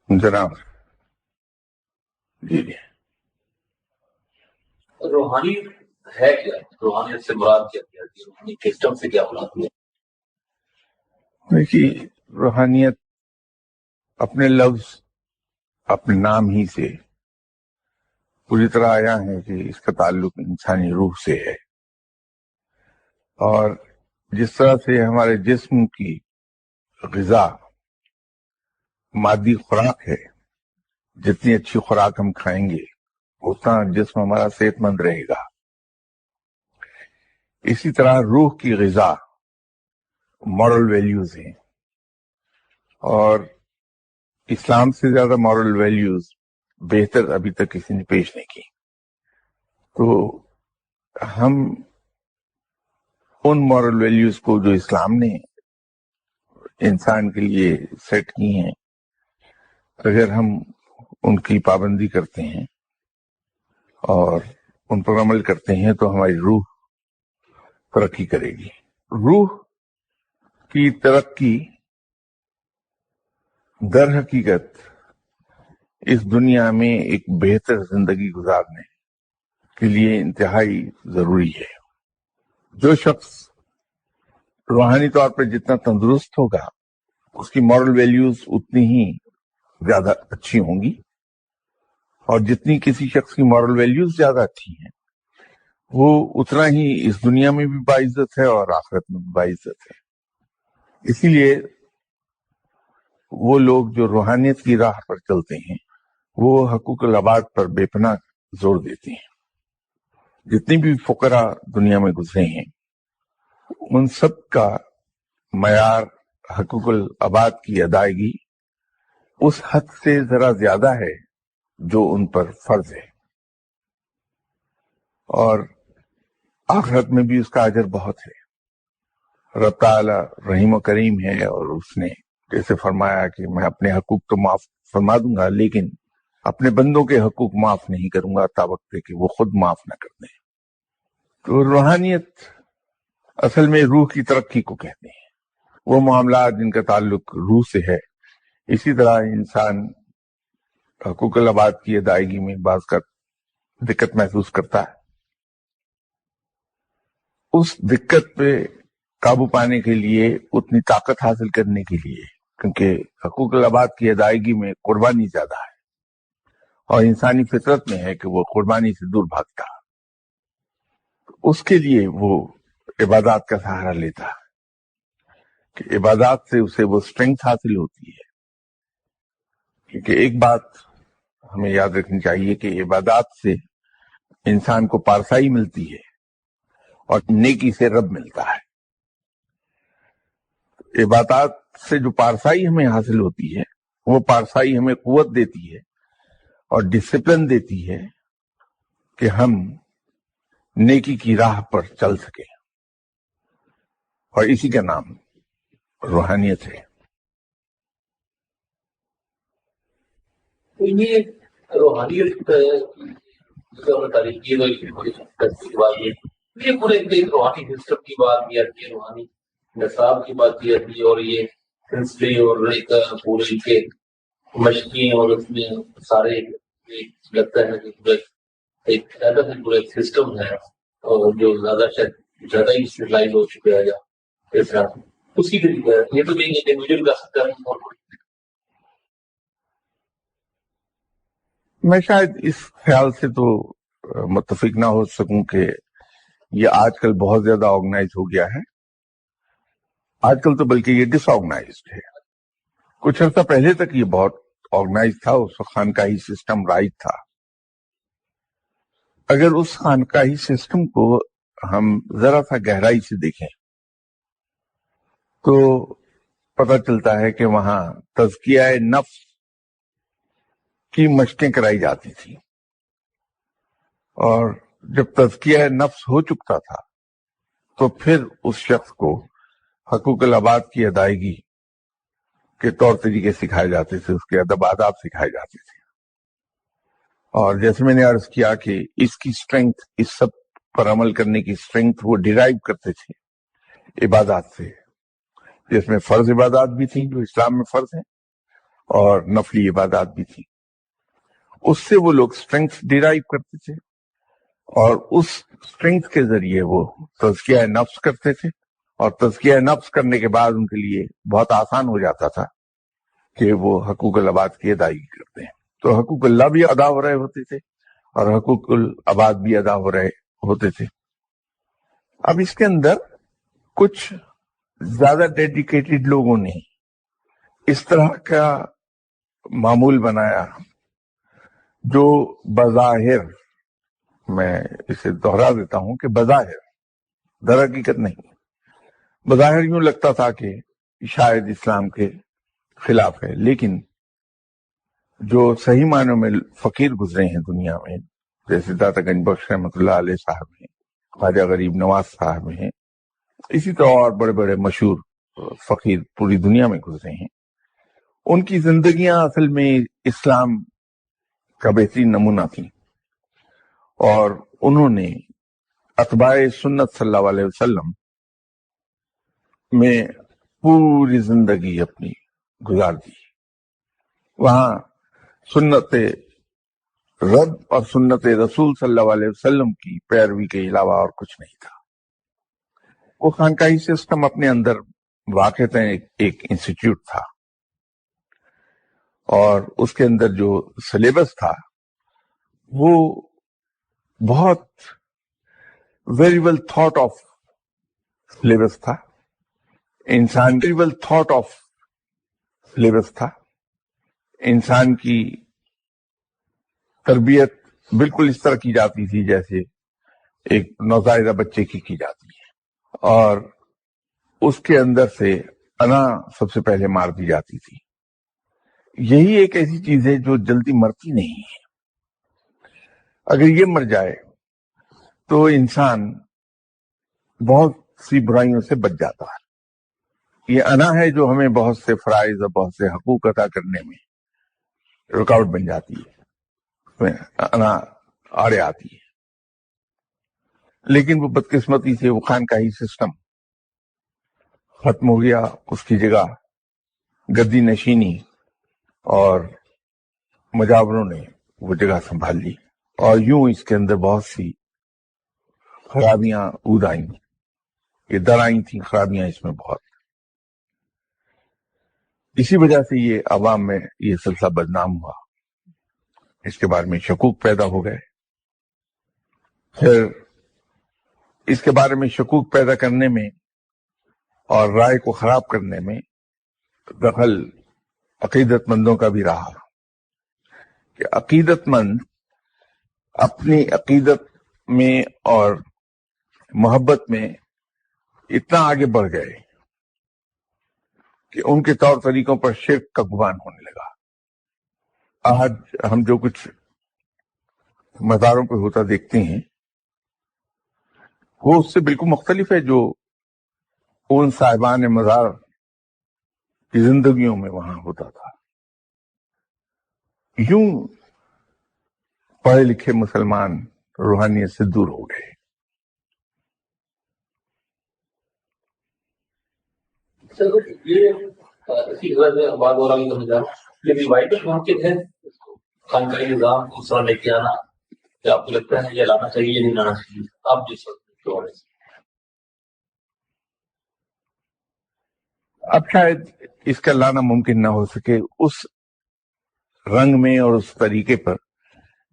جناب جی روحانی ہے کیا؟ روحانیت سے مراد کیا روحانی سسٹم سے کیا مراد ہے؟ دیکھیے، روحانیت اپنے لفظ اپنے نام ہی سے پوری طرح آیا ہے کہ اس کا تعلق انسانی روح سے ہے، اور جس طرح سے ہمارے جسم کی غذا مادی خوراک ہے، جتنی اچھی خوراک ہم کھائیں گے اتنا جسم ہمارا صحت مند رہے گا، اسی طرح روح کی غذا مورل ویلیوز ہیں، اور اسلام سے زیادہ مورل ویلیوز بہتر ابھی تک کسی نے پیش نہیں کی۔ تو ہم ان مورل ویلیوز کو جو اسلام نے انسان کے لیے سیٹ کی ہیں، اگر ہم ان کی پابندی کرتے ہیں اور ان پر عمل کرتے ہیں تو ہماری روح ترقی کرے گی۔ روح کی ترقی در حقیقت اس دنیا میں ایک بہتر زندگی گزارنے کے لیے انتہائی ضروری ہے۔ جو شخص روحانی طور پر جتنا تندرست ہوگا اس کی مورل ویلیوز اتنی ہی زیادہ اچھی ہوں گی، اور جتنی کسی شخص کی مورل ویلیوز زیادہ اچھی ہیں وہ اتنا ہی اس دنیا میں بھی باعزت ہے اور آخرت میں بھی باعزت ہے۔ اسی لیے وہ لوگ جو روحانیت کی راہ پر چلتے ہیں وہ حقوق العباد پر بے پناہ زور دیتے ہیں۔ جتنی بھی فقراء دنیا میں گزرے ہیں ان سب کا معیار حقوق العباد کی ادائیگی اس حد سے ذرا زیادہ ہے جو ان پر فرض ہے، اور آخرت میں بھی اس کا اجر بہت ہے۔ رب تعالی رحیم و کریم ہے، اور اس نے جیسے فرمایا کہ میں اپنے حقوق تو معاف فرما دوں گا لیکن اپنے بندوں کے حقوق معاف نہیں کروں گا تا وقت کہ وہ خود معاف نہ کر دیں۔ تو روحانیت اصل میں روح کی ترقی کو کہتے ہیں، وہ معاملات جن کا تعلق روح سے ہے۔ اسی طرح انسان حقوق العباد کی ادائیگی میں بعض کا دقت محسوس کرتا ہے، اس دقت پہ قابو پانے کے لیے، اتنی طاقت حاصل کرنے کے لیے، کیونکہ حقوق العباد کی ادائیگی میں قربانی زیادہ ہے اور انسانی فطرت میں ہے کہ وہ قربانی سے دور بھاگتا، اس کے لیے وہ عبادات کا سہارا لیتا ہے کہ عبادات سے اسے وہ اسٹرینگتھ حاصل ہوتی ہے۔ کیونکہ ایک بات ہمیں یاد رکھنی چاہیے کہ عبادات سے انسان کو پارسائی ملتی ہے اور نیکی سے رب ملتا ہے۔ عبادات سے جو پارسائی ہمیں حاصل ہوتی ہے وہ پارسائی ہمیں قوت دیتی ہے اور ڈسپلن دیتی ہے کہ ہم نیکی کی راہ پر چل سکیں، اور اسی کا نام روحانیت ہے۔ تو یہ روحانیت تاریخ کی بات یہ پورے روحانی سسٹم کی بات کی جاتی ہے، روحانی نصاب کی بات کی جاتی ہے، اور یہ ہسٹری اور ایک پورے کے مشقیں اور اس میں سارے لگتا ہے کہ پورے ایک ایسا پورا سسٹم ہے اور جو زیادہ ہی اسپیشلائز ہو چکا ہے، یا اس طرح اس کی طریقہ ہے۔ یہ تو نہیں انڈیویجول کر سکتا ہے۔ میں شاید اس خیال سے تو متفق نہ ہو سکوں کہ یہ آج کل بہت زیادہ آرگنائز ہو گیا ہے۔ آج کل تو بلکہ یہ ڈس آرگنائزڈ ہے۔ کچھ عرصہ پہلے تک یہ بہت آرگنائز تھا، اس وقت خانقاہی سسٹم رائج تھا۔ اگر اس خانقاہی سسٹم کو ہم ذرا سا گہرائی سے دیکھیں تو پتہ چلتا ہے کہ وہاں تزکیہ نفس کی مشقیں کرائی جاتی تھی، اور جب تزکیہ نفس ہو چکتا تھا تو پھر اس شخص کو حقوق العباد کی ادائیگی کے طور طریقے سکھائے جاتے تھے، اس کے ادب آداب سکھائے جاتے تھے، اور جیسے میں نے عرض کیا کہ اس کی اسٹرینگتھ، اس سب پر عمل کرنے کی اسٹرینگتھ وہ ڈیرائیو کرتے تھے عبادات سے، جس میں فرض عبادات بھی تھیں جو اسلام میں فرض ہیں، اور نفلی عبادات بھی تھی. اس سے وہ لوگ اسٹرینگتھ ڈیرائیو کرتے تھے اور اس اسٹرینگتھ کے ذریعے وہ تزکیہ نفس کرتے تھے، اور تزکیہ نفس کرنے کے بعد ان کے لیے بہت آسان ہو جاتا تھا کہ وہ حقوق العباد کی ادائیگی کرتے ہیں. تو حقوق اللہ بھی ادا ہو رہے ہوتے تھے اور حقوق العباد بھی ادا ہو رہے ہوتے تھے. اب اس کے اندر کچھ زیادہ ڈیڈیکیٹڈ لوگوں نے اس طرح کا معمول بنایا جو بظاہر، میں اسے دوہرا دیتا ہوں کہ بظاہر، در حقیقت نہیں، بظاہر یوں لگتا تھا کہ شاید اسلام کے خلاف ہے، لیکن جو صحیح معنوں میں فقیر گزرے ہیں دنیا میں، جیسے داتا گنج بخش رحمۃ اللہ علیہ صاحب ہیں، خواجہ غریب نواز صاحب ہیں، اسی طرح اور بڑے بڑے مشہور فقیر پوری دنیا میں گزرے ہیں، ان کی زندگیاں اصل میں اسلام کا بہترین نمونہ تھیں، اور انہوں نے اتباع سنت صلی اللہ علیہ وسلم میں پوری زندگی اپنی گزار دی. وہاں سنت رب اور سنت رسول صلی اللہ علیہ وسلم کی پیروی کے علاوہ اور کچھ نہیں تھا. وہ خانقاہی سسٹم اپنے اندر واقعتاً ایک انسٹیٹیوٹ تھا، اور اس کے اندر جو سلیبس تھا وہ بہت very well thought of syllabus تھا، انسان very well thought of syllabus تھا. انسان کی تربیت بالکل اس طرح کی جاتی تھی جیسے ایک نوزائیدہ بچے کی جاتی ہے، اور اس کے اندر سے انا سب سے پہلے مار دی جاتی تھی. یہی ایک ایسی چیز ہے جو جلدی مرتی نہیں ہے. اگر یہ مر جائے تو انسان بہت سی برائیوں سے بچ جاتا ہے. یہ انا ہے جو ہمیں بہت سے فرائض اور بہت سے حقوق عطا کرنے میں رکاوٹ بن جاتی ہے، انا آڑے آتی ہے. لیکن وہ بدقسمتی سے وہ خانقاہی سسٹم ختم ہو گیا، اس کی جگہ گدی نشینی اور مجاوروں نے وہ جگہ سنبھال لی، اور یوں اس کے اندر بہت سی خرابیاں اود آئیں، یہ در آئی تھیں خرابیاں اس میں بہت. اسی وجہ سے یہ عوام میں یہ سلسلہ بدنام ہوا، اس کے بارے میں شکوک پیدا ہو گئے. پھر اس کے بارے میں شکوک پیدا کرنے میں اور رائے کو خراب کرنے میں دخل عقیدت مندوں کا بھی رہا، کہ عقیدت مند اپنی عقیدت میں اور محبت میں اتنا آگے بڑھ گئے کہ ان کے طور طریقوں پر شرک کا گمان ہونے لگا. آج ہم جو کچھ مزاروں پہ ہوتا دیکھتے ہیں وہ اس سے بالکل مختلف ہے جو ان صاحبان مزار کی زندگیوں میں وہاں ہوتا تھا. یوں پڑھے لکھے مسلمان روحانیت سے دور ہو گئے. سر یہ اسی غرض میں بات ہو رہا ہے کہ یہ ریوائول ممکن ہے خانقاہی نظام کو اس طرح لے کے آنا، کیا آپ کو لگتا ہے یہ لانا چاہیے نہیں لانا چاہیے؟ آپ جس وقت اب شاید اس کا لانا ممکن نہ ہو سکے اس رنگ میں اور اس طریقے پر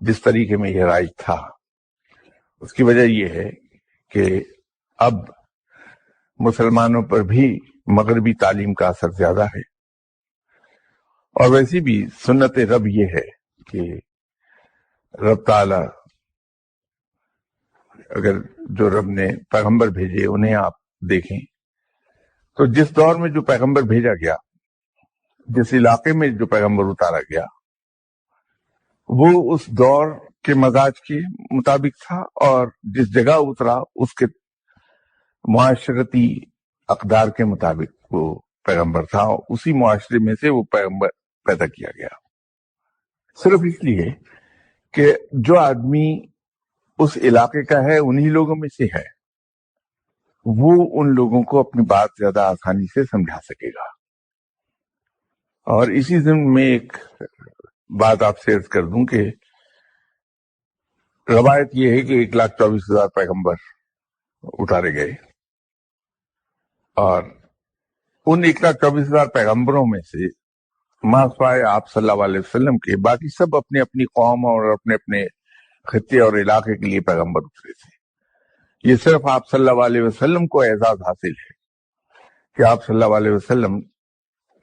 جس طریقے میں یہ رائج تھا. اس کی وجہ یہ ہے کہ اب مسلمانوں پر بھی مغربی تعلیم کا اثر زیادہ ہے، اور ویسے بھی سنت رب یہ ہے کہ رب تعالی اگر جو رب نے پیغمبر بھیجے انہیں آپ دیکھیں تو جس دور میں جو پیغمبر بھیجا گیا، جس علاقے میں جو پیغمبر اتارا گیا، وہ اس دور کے مزاج کے مطابق تھا، اور جس جگہ اترا اس کے معاشرتی اقدار کے مطابق وہ پیغمبر تھا، اور اسی معاشرے میں سے وہ پیغمبر پیدا کیا گیا. صرف اس لیے کہ جو آدمی اس علاقے کا ہے انہی لوگوں میں سے ہے، وہ ان لوگوں کو اپنی بات زیادہ آسانی سے سمجھا سکے گا. اور اسی ضمن میں ایک بات آپ سے عرض کر دوں کہ روایت یہ ہے کہ 1,24,000 پیغمبر اتارے گئے، اور ان 1,24,000 پیغمبروں میں سے ماسوائے آپ صلی اللہ علیہ وسلم کے باقی سب اپنی اپنی قوم اور اپنے اپنے خطے اور علاقے کے لیے پیغمبر اترے تھے۔ یہ صرف آپ صلی اللہ علیہ وسلم کو اعزاز حاصل ہے کہ آپ صلی اللہ علیہ وسلم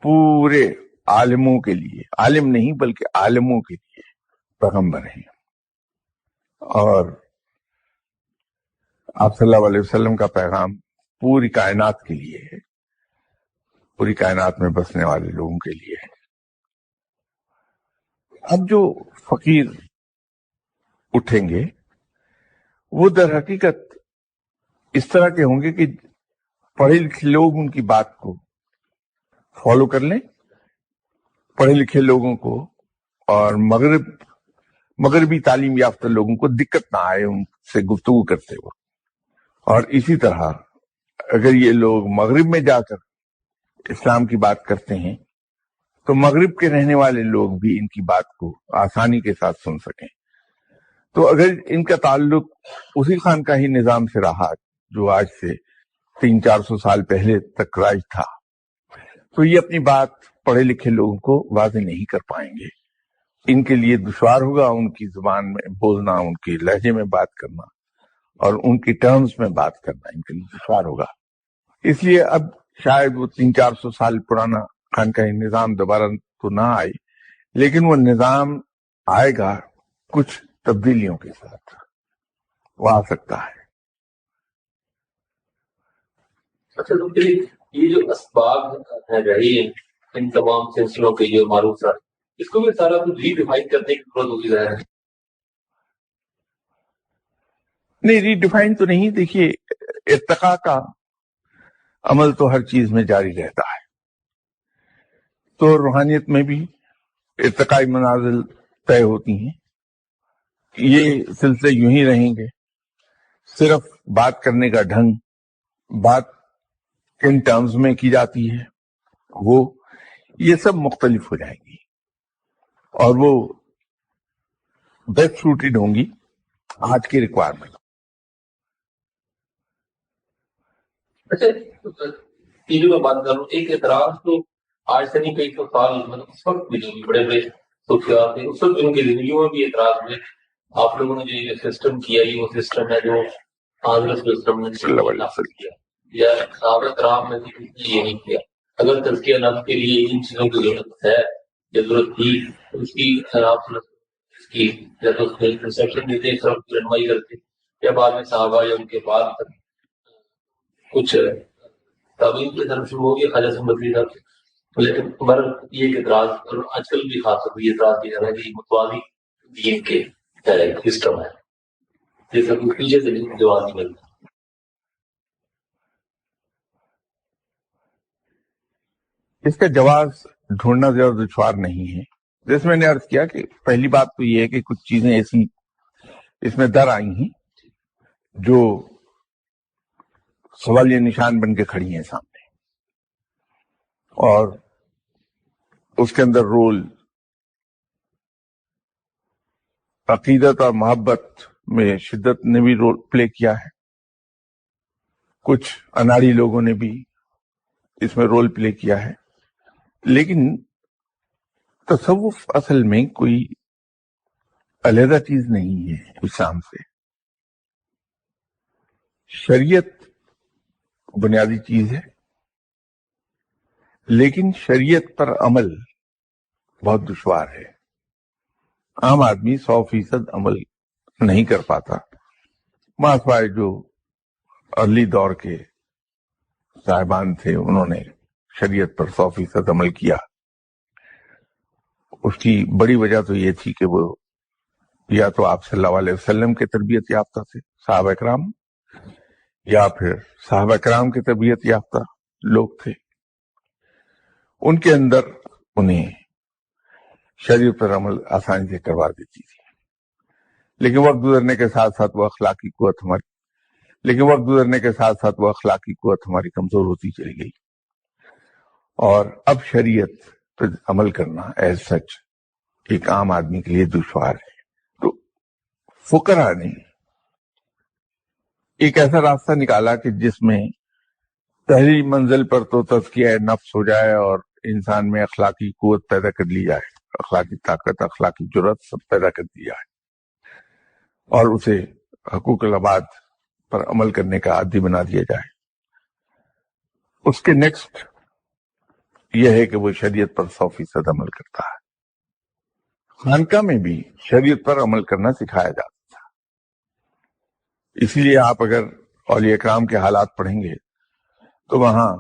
پورے عالموں کے لیے، عالم نہیں بلکہ عالموں کے لیے پیغمبر ہیں، اور آپ صلی اللہ علیہ وسلم کا پیغام پوری کائنات کے لیے ہے، پوری کائنات میں بسنے والے لوگوں کے لیے ہے۔ اب جو فقیر اٹھیں گے وہ در حقیقت اس طرح کے ہوں گے کہ پڑھے لکھے لوگ ان کی بات کو فالو کر لیں، پڑھے لکھے لوگوں کو اور مغربی تعلیم یافتہ لوگوں کو دقت نہ آئے ان سے گفتگو کرتے وقت، اور اسی طرح اگر یہ لوگ مغرب میں جا کر اسلام کی بات کرتے ہیں تو مغرب کے رہنے والے لوگ بھی ان کی بات کو آسانی کے ساتھ سن سکیں۔ تو اگر ان کا تعلق اسی خانقاہی نظام سے رہا جو آج سے 300-400 سال پہلے تک رائج تھا، تو یہ اپنی بات پڑھے لکھے لوگوں کو واضح نہیں کر پائیں گے، ان کے لیے دشوار ہوگا ان کی زبان میں بولنا، ان کے لہجے میں بات کرنا اور ان کی ٹرمز میں بات کرنا ان کے لیے دشوار ہوگا۔ اس لیے اب شاید وہ 300-400 سال پرانا خانقاہی نظام دوبارہ تو نہ آئے، لیکن وہ نظام آئے گا کچھ تبدیلیوں کے ساتھ، وہ آ سکتا ہے۔ اچھا ڈاکٹر، یہ جو اسباب ہیں رہی ہیں ان تمام سلسلوں کے جو معروف ہے، اس کو بھی سارا کچھ ری ڈیفائن کرنے کی ضرورت ہوگی ظاہر ہے۔ نہیں، ری ڈیفائن تو نہیں، دیکھیے ارتقاء کا عمل تو ہر چیز میں جاری رہتا ہے، تو روحانیت میں بھی ارتقائی منازل طے ہوتی ہیں، یہ سلسلے یوں ہی رہیں گے، صرف بات کرنے کا ڈھنگ، بات کن ٹرمز میں کی جاتی ہے، وہ یہ سب مختلف ہو جائیں گی اور وہ بیسٹ سوٹیڈ ہوں گی آج کی ریکوائرمنٹ۔ اچھا یہ جو میں بات کر رہا ہوں، ایک اعتراض تو آج سے نہیں کئی سو سال، مطلب اس وقت بھی جو بھی بڑے بڑے صوفیاء تھے اس وقت ان کی زندگیوں میں بھی اعتراض ہوئے، آپ لوگوں نے جو یہ سسٹم کیا یہ وہ سسٹم ہے جو حضرت سسٹم نے کیا یا صحابہ کرام میں سے یہ نہیں کیا۔ اگر تزکیہ نفس کے لیے ان چیزوں کی ضرورت ہے، ضرورت تھی، اس کی آپ اس کی یا تو اس میں کنسپشن دیتے اس طرف رہنمائی کرتے، یا بعد میں صحابہ یا ان کے بعد تک کچھ تعویل کی طرف شروع ہوگی خواجہ سے بدلی تھا، لیکن بر یہ ایک اعتراض، اور آج کل بھی خاص طور پر یہ اعتراض کیا جا رہا ہے کہ یہ متوازی دین کے سسٹم ہے، جیسا کہ پیچھے سے جواب نہیں ملتا۔ اس کا جواز ڈھونڈنا زیادہ دشوار نہیں ہے۔ جیسے میں نے عرض کیا کہ پہلی بات تو یہ ہے کہ کچھ چیزیں ایسی اس میں در آئی ہیں جو سوالیہ نشان بن کے کھڑی ہیں سامنے، اور اس کے اندر رول عقیدت اور محبت میں شدت نے بھی رول پلے کیا ہے، کچھ اناڑی لوگوں نے بھی اس میں رول پلے کیا ہے، لیکن تصوف اصل میں کوئی علیحدہ چیز نہیں ہے اسلام سے۔ شریعت بنیادی چیز ہے، لیکن شریعت پر عمل بہت دشوار ہے، عام آدمی 100% عمل نہیں کر پاتا، ماسوائے جو ارلی دور کے صاحبان تھے انہوں نے شریعت پر 100% عمل کیا۔ اس کی بڑی وجہ تو یہ تھی کہ وہ یا تو آپ صلی اللہ علیہ وسلم کے تربیت یافتہ تھے صحابہ کرام، یا پھر صحابہ کرام کے تربیت یافتہ لوگ تھے، ان کے اندر انہیں شریعت پر عمل آسانی سے کروا دیتی تھی۔ لیکن وقت گزرنے کے ساتھ ساتھ وہ اخلاقی قوت ہماری کمزور ہوتی چلی گئی، اور اب شریعت پر عمل کرنا ایز سچ ایک عام آدمی کے لیے دشوار ہے. تو فقراء نے ایک ایسا راستہ نکالا کہ جس میں پہلی منزل پر تو تزکیہ نفس ہو جائے اور انسان میں اخلاقی قوت پیدا کر لی جائے، اخلاقی طاقت، اخلاقی جرأت سب پیدا کر دی جائے، اور اسے حقوق العباد پر عمل کرنے کا عادی بنا دیا جائے. اس کے نیکسٹ یہ ہے کہ وہ شریعت پر 100% عمل کرتا ہے. خانقاہ میں بھی شریعت پر عمل کرنا سکھایا جاتا تھا. اسی لیے آپ اگر اولیاء کرام کے حالات پڑھیں گے تو وہاں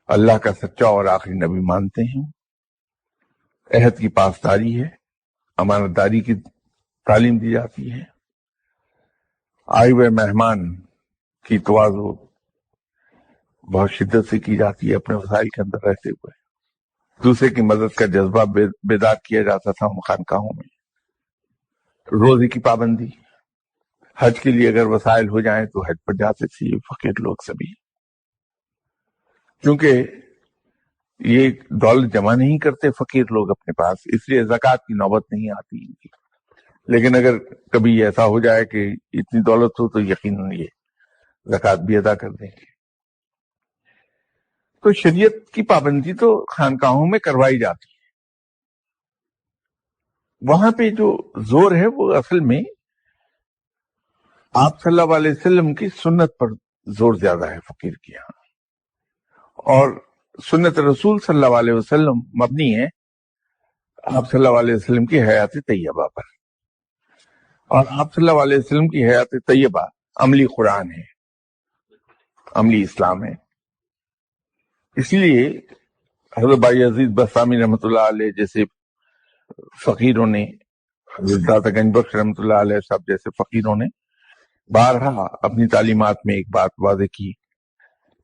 اللہ کا سچا اور آخری نبی مانتے ہیں، عہد کی پاسداری ہے، امانت داری کی تعلیم دی جاتی ہے، آئے ہوئے مہمان کی تواضع بہت شدت سے کی جاتی ہے اپنے وسائل کے اندر رہتے ہوئے، دوسرے کی مدد کا جذبہ بیدار کیا جاتا تھا ان خانقاہوں میں. روزے کی پابندی، حج کے لیے اگر وسائل ہو جائیں تو حج پر جاتے تھے فقیر لوگ سبھی، کیونکہ یہ دولت جمع نہیں کرتے فقیر لوگ اپنے پاس، اس لیے زکوٰۃ کی نوبت نہیں آتی ان کی. لیکن اگر کبھی ایسا ہو جائے کہ اتنی دولت ہو تو یقیناً یہ زکوٰۃ بھی ادا کر دیں گے. تو شریعت کی پابندی تو خانقاہوں میں کروائی جاتی ہے. وہاں پہ جو زور ہے وہ اصل میں آپ صلی اللہ علیہ وسلم کی سنت پر زور زیادہ ہے فقیر کی یہاں، اور سنت رسول صلی اللہ علیہ وسلم مبنی ہے آپ صلی اللہ علیہ وسلم کی حیات طیبہ پر، اور آپ صلی اللہ علیہ وسلم کی حیات طیبہ عملی قرآن ہے، عملی اسلام ہے. اس لیے حضرت بائی عزیز بسطامی رحمۃ اللہ علیہ جیسے فقیروں نے، حضرت داتا گنج بخش رحمۃ اللہ علیہ صاحب جیسے فقیروں نے بارہا اپنی تعلیمات میں ایک بات واضح کی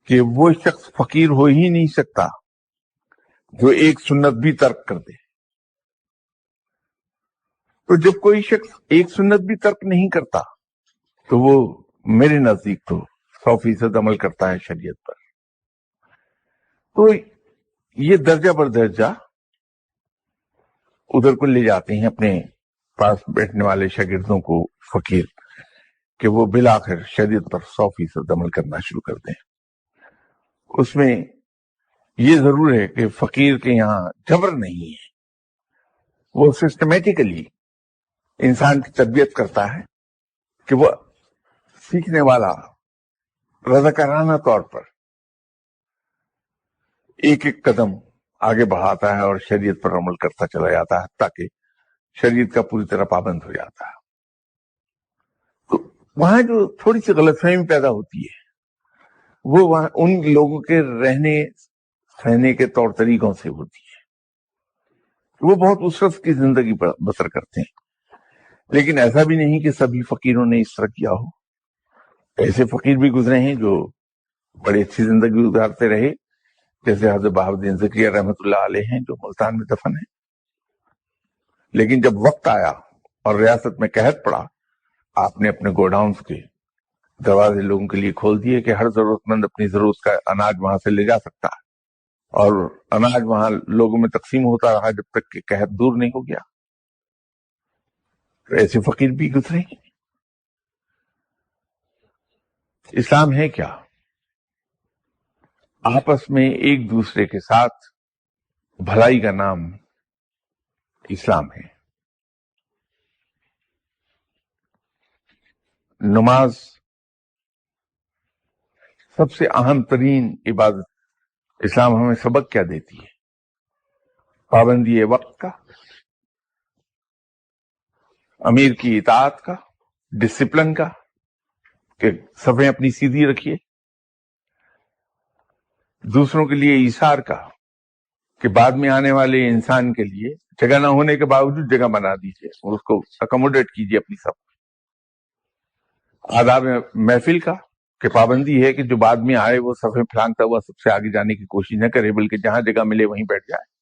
کہ وہ شخص فقیر ہو ہی نہیں سکتا جو ایک سنت بھی ترک کر دے. تو جب کوئی شخص ایک سنت بھی ترک نہیں کرتا تو وہ میرے نزدیک تو 100% عمل کرتا ہے شریعت پر. تو یہ درجہ بر درجہ ادھر کو لے جاتے ہیں اپنے پاس بیٹھنے والے شاگردوں کو فقیر، کہ وہ بالآخر شریعت پر 100% عمل کرنا شروع کر دیں. اس میں یہ ضرور ہے کہ فقیر کے یہاں جبر نہیں ہے، وہ سسٹمیٹیکلی انسان کی تربیت کرتا ہے کہ وہ سیکھنے والا رضاکارانہ طور پر ایک ایک قدم آگے بڑھاتا ہے اور شریعت پر عمل کرتا چلا جاتا ہے تاکہ شریعت کا پوری طرح پابند ہو جاتا ہے. تو وہاں جو تھوڑی سی غلط فہمی پیدا ہوتی ہے وہ وہاں ان لوگوں کے رہنے سہنے کے طور طریقوں سے ہوتی ہے. وہ بہت اسرت کی زندگی بسر کرتے ہیں، لیکن ایسا بھی نہیں کہ سبھی فقیروں نے اس طرح کیا ہو. ایسے فقیر بھی گزرے ہیں جو بڑی اچھی زندگی گزارتے رہے، جیسے حضرت بہاؤالدین زکریا رحمۃ اللہ علیہ ہیں جو ملتان میں دفن ہیں. لیکن جب وقت آیا اور ریاست میں قحط پڑا، آپ نے اپنے گوڈاؤنز کے دروازے لوگوں کے لیے کھول دیے کہ ہر ضرورت مند اپنی ضرورت کا اناج وہاں سے لے جا سکتا ہے، اور اناج وہاں لوگوں میں تقسیم ہوتا رہا جب تک کہ قحط دور نہیں ہو گیا. تو ایسے فقیر بھی گزرے ہیں. اسلام ہے کیا؟ آپس میں ایک دوسرے کے ساتھ بھلائی کا نام اسلام ہے. نماز سب سے اہم ترین عبادت. اسلام ہمیں سبق کیا دیتی ہے؟ پابندی وقت کا، امیر کی اطاعت کا، ڈسپلن کا، کہ صفیں اپنی سیدھی رکھیے، دوسروں کے لیے ایثار کا، کہ بعد میں آنے والے انسان کے لیے جگہ نہ ہونے کے باوجود جگہ بنا دیجیے، اس کو اکوموڈیٹ کیجیے اپنی سب. آداب محفل کا، کہ پابندی ہے کہ جو بعد میں آئے وہ صفیں پھلانگتا ہوا سب سے آگے جانے کی کوشش نہ کرے، بلکہ جہاں جگہ ملے وہیں بیٹھ جائے.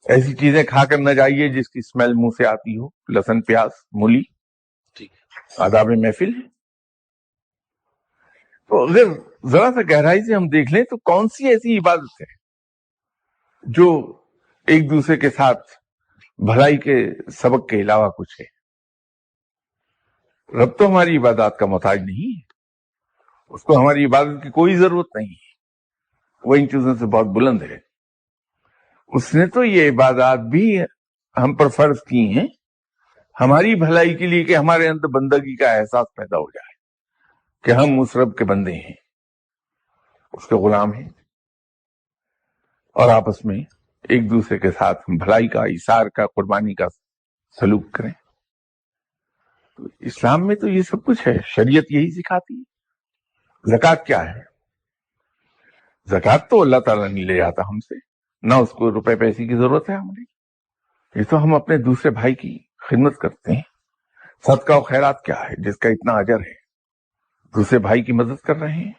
ایسی چیزیں کھا کر نہ جائیے جس کی اسمیل منہ سے آتی ہو، لہسن، پیاز، مولی. آداب محفل ہے. تو اگر ذرا سا گہرائی سے ہم دیکھ لیں تو کون سی ایسی عبادت ہے جو ایک دوسرے کے ساتھ بھلائی کے سبق کے علاوہ کچھ ہے؟ رب تو ہماری عبادات کا محتاج نہیں ہے، اس کو ہماری عبادت کی کوئی ضرورت نہیں ہے، وہ ان چیزوں سے بہت بلند ہے۔ اس نے تو یہ عبادات بھی ہم پر فرض کی ہیں ہماری بھلائی کے لیے، کہ ہمارے اندر بندگی کا احساس پیدا ہو جائے کہ ہم اس رب کے بندے ہیں، اس کے غلام ہیں، اور آپس میں ایک دوسرے کے ساتھ بھلائی کا، ایثار کا، قربانی کا سلوک کریں۔ تو اسلام میں تو یہ سب کچھ ہے، شریعت یہی سکھاتی ہے۔ زکوٰۃ کیا ہے؟ زکوٰۃ تو اللہ تعالیٰ نہیں لے جاتا ہم سے، نہ اس کو روپے پیسے کی ضرورت ہے ہماری، یہ تو ہم اپنے دوسرے بھائی کی خدمت کرتے ہیں۔ صدقہ و خیرات کیا ہے جس کا اتنا اجر ہے؟ دوسرے بھائی کی مدد کر رہے ہیں۔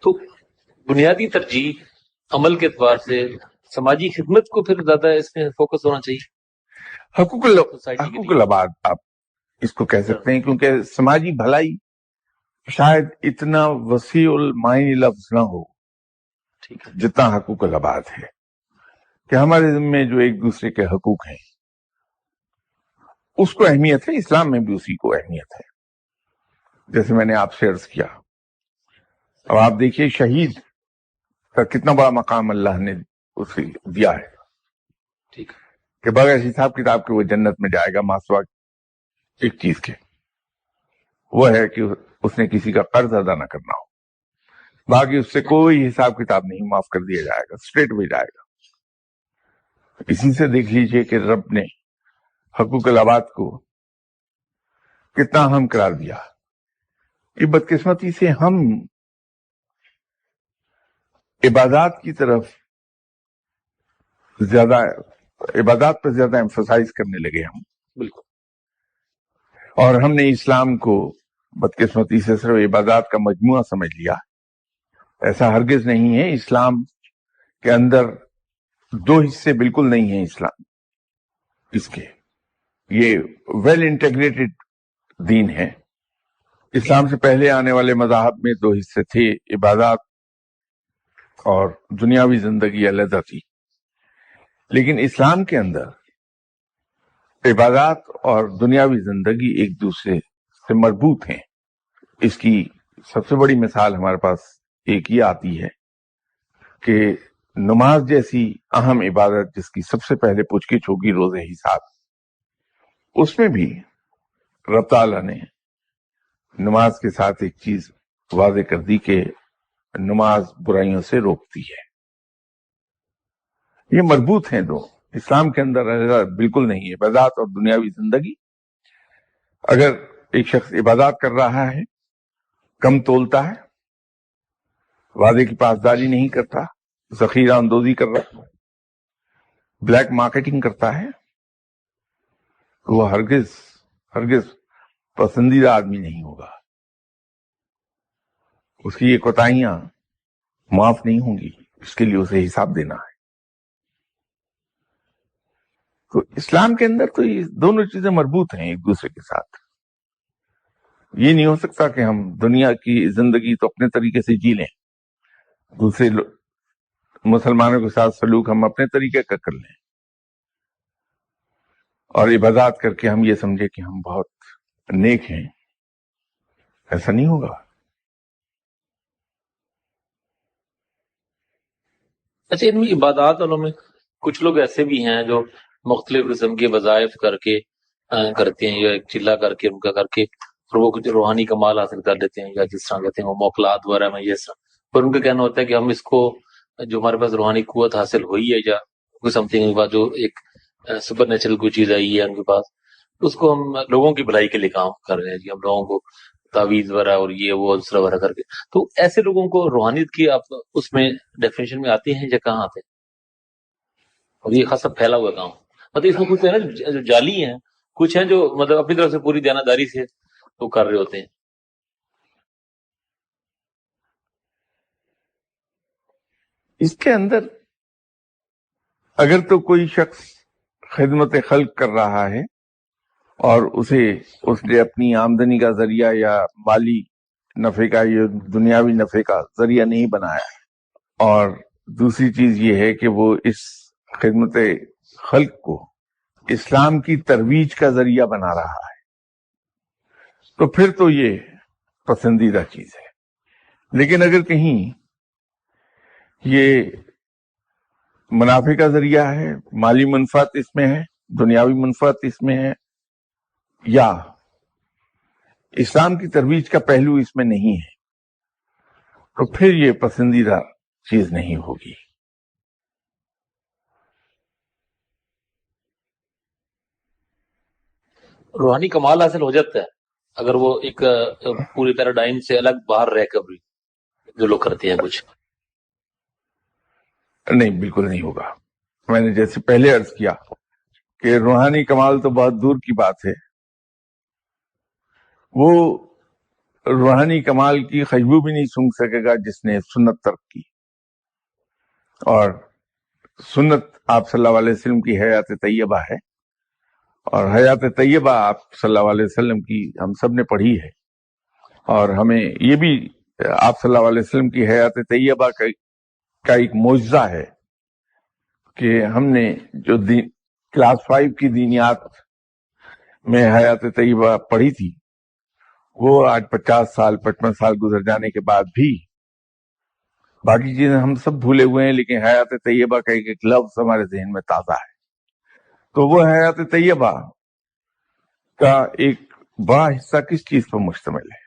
تو بنیادی ترجیح عمل کے اعتبار سے سماجی خدمت کو پھر زیادہ اس میں فوکس ہونا چاہیے۔ حقوق العباد آپ اس کو کہہ سکتے ہیں، کیونکہ سماجی بھلائی شاید اتنا وسیع المعانی لفظ نہ ہو ٹھیک ہے، جتنا حقوق العباد ہے، کہ ہمارے ذمے جو ایک دوسرے کے حقوق ہیں اس کو اہمیت ہے، اسلام میں بھی اسی کو اہمیت ہے، جیسے میں نے آپ سے عرض کیا۔ اب آپ دیکھیے شہید کا کتنا بڑا مقام اللہ نے اسے دیا ہے، ٹھیک ہے، کہ بغیر حساب کتاب کے وہ جنت میں جائے گا، ماسوا ایک چیز کے، وہ ہے کہ اس نے کسی کا قرض ادا نہ کرنا ہو، باقی اس سے کوئی حساب کتاب نہیں، معاف کر دیا جائے گا، اسٹریٹ میں جائے گا۔ اسی سے دیکھ لیجئے کہ رب نے حقوق العباد کو کتنا اہم قرار دیا۔ یہ بدقسمتی سے ہم عبادات کی طرف زیادہ، عبادات پر زیادہ ایمفسائز کرنے لگے ہم، بالکل، اور ہم نے اسلام کو بدقسمتی سے صرف عبادات کا مجموعہ سمجھ لیا۔ ایسا ہرگز نہیں ہے، اسلام کے اندر دو حصے بالکل نہیں ہیں، اسلام اس کے یہ ویل انٹیگریٹڈ دین ہے۔ اسلام سے پہلے آنے والے مذاہب میں دو حصے تھے، عبادات اور دنیاوی زندگی علیحدہ تھی، لیکن اسلام کے اندر عبادات اور دنیاوی زندگی ایک دوسرے سے مربوط ہیں۔ اس کی سب سے بڑی مثال ہمارے پاس ایک یہ آتی ہے کہ نماز جیسی اہم عبادت جس کی سب سے پہلے پوچھ گچھ ہوگی روزے حساب، اس میں بھی رب تعالیٰ نے نماز کے ساتھ ایک چیز واضح کر دی کہ نماز برائیوں سے روکتی ہے۔ یہ مربوط ہیں دو، اسلام کے اندر بالکل نہیں ہے۔ عبادات اور دنیاوی زندگی، اگر ایک شخص عبادات کر رہا ہے، کم تولتا ہے، وعدے کی پاسداری نہیں کرتا، ذخیرہ اندوزی کر رہا ہے، بلیک مارکیٹنگ کرتا ہے، وہ ہرگز پسندیدہ آدمی نہیں ہوگا، اس کی یہ کوتاہیاں معاف نہیں ہوں گی، اس کے لیے اسے حساب دینا ہے۔ تو اسلام کے اندر تو یہ دونوں چیزیں مربوط ہیں ایک دوسرے کے ساتھ۔ یہ نہیں ہو سکتا کہ ہم دنیا کی زندگی تو اپنے طریقے سے جی لیں، دوسرے مسلمانوں کے ساتھ سلوک ہم اپنے طریقے کا کر لیں، اور عبادات کر کے ہم یہ سمجھے کہ ہم بہت نیک ہیں۔ ایسا نہیں ہوگا۔ اچھا، ان میں عبادات والوں میں کچھ لوگ ایسے بھی ہیں جو مختلف قسم کے وظائف کر کے کرتے ہیں، یا ایک چلا کر کے ان کا کر کے، اور وہ کچھ روحانی کمال حاصل کر لیتے ہیں، یا جس طرح کہتے ہیں وہ موکلات وغیرہ میں یہ سب، پر ان کا کہنا ہوتا ہے کہ ہم اس کو جو ہمارے پاس روحانی قوت حاصل ہوئی ہے یا کوئی سم تھنگ کے بعد جو ایک سپر نیچرل کوئی چیز آئی ہے ان کے پاس، اس کو ہم لوگوں کی بھلائی کے لیے کام کر رہے ہیں جی، ہم لوگوں کو تعویذ وغیرہ اور یہ وہ دوسرا وغیرہ کر کے۔ تو ایسے لوگوں کو روحانیت کی آپ اس میں ڈیفینیشن میں آتے ہیں یا کہاں آتے ہیں؟ اور یہ خاصا پھیلا ہوا کام، مطلب اس میں کچھ ہے نا جو جعلی ہیں، کچھ ہیں جو مطلب اپنی طرف سے پوری دیانتداری سے وہ کر رہے ہوتے ہیں۔ اس کے اندر اگر تو کوئی شخص خدمت خلق کر رہا ہے اور اس نے اپنی آمدنی کا ذریعہ یا مالی نفع کا یا دنیاوی نفع کا ذریعہ نہیں بنایا. اور دوسری چیز یہ ہے کہ وہ اس خدمت خلق کو اسلام کی ترویج کا ذریعہ بنا رہا ہے، تو پھر تو یہ پسندیدہ چیز ہے. لیکن اگر کہیں یہ منافع کا ذریعہ ہے، مالی منفعت اس میں ہے، دنیاوی منفعت اس میں ہے، یا اسلام کی ترویج کا پہلو اس میں نہیں ہے، تو پھر یہ پسندیدہ چیز نہیں ہوگی. روحانی کمال حاصل ہو جاتا ہے اگر وہ ایک پوری پیراڈائم سے الگ باہر رہ کر بھی جو لوگ کرتے ہیں کچھ؟ نہیں، بالکل نہیں ہوگا. میں نے جیسے پہلے عرض کیا کہ روحانی کمال تو بہت دور کی بات ہے. وہ روحانی کمال کی خوشبو بھی نہیں سونگھ سکے گا جس نے سنت ترک کی. اور سنت آپ صلی اللہ علیہ وسلم کی حیات طیبہ ہے، اور حیات طیبہ آپ صلی اللہ علیہ وسلم کی ہم سب نے پڑھی ہے. اور ہمیں یہ بھی آپ صلی اللہ علیہ وسلم کی حیات طیبہ کا ایک معجزہ ہے کہ ہم نے جو کلاس 5 کی دینیات میں حیات طیبہ پڑھی تھی، وہ آج 50 سال 55 سال گزر جانے کے بعد بھی باقی چیزیں ہم سب بھولے ہوئے ہیں، لیکن حیات طیبہ کا ایک لفظ ہمارے ذہن میں تازہ ہے. تو وہ حیات طیبہ کا ایک بڑا حصہ کس چیز پر مشتمل ہے؟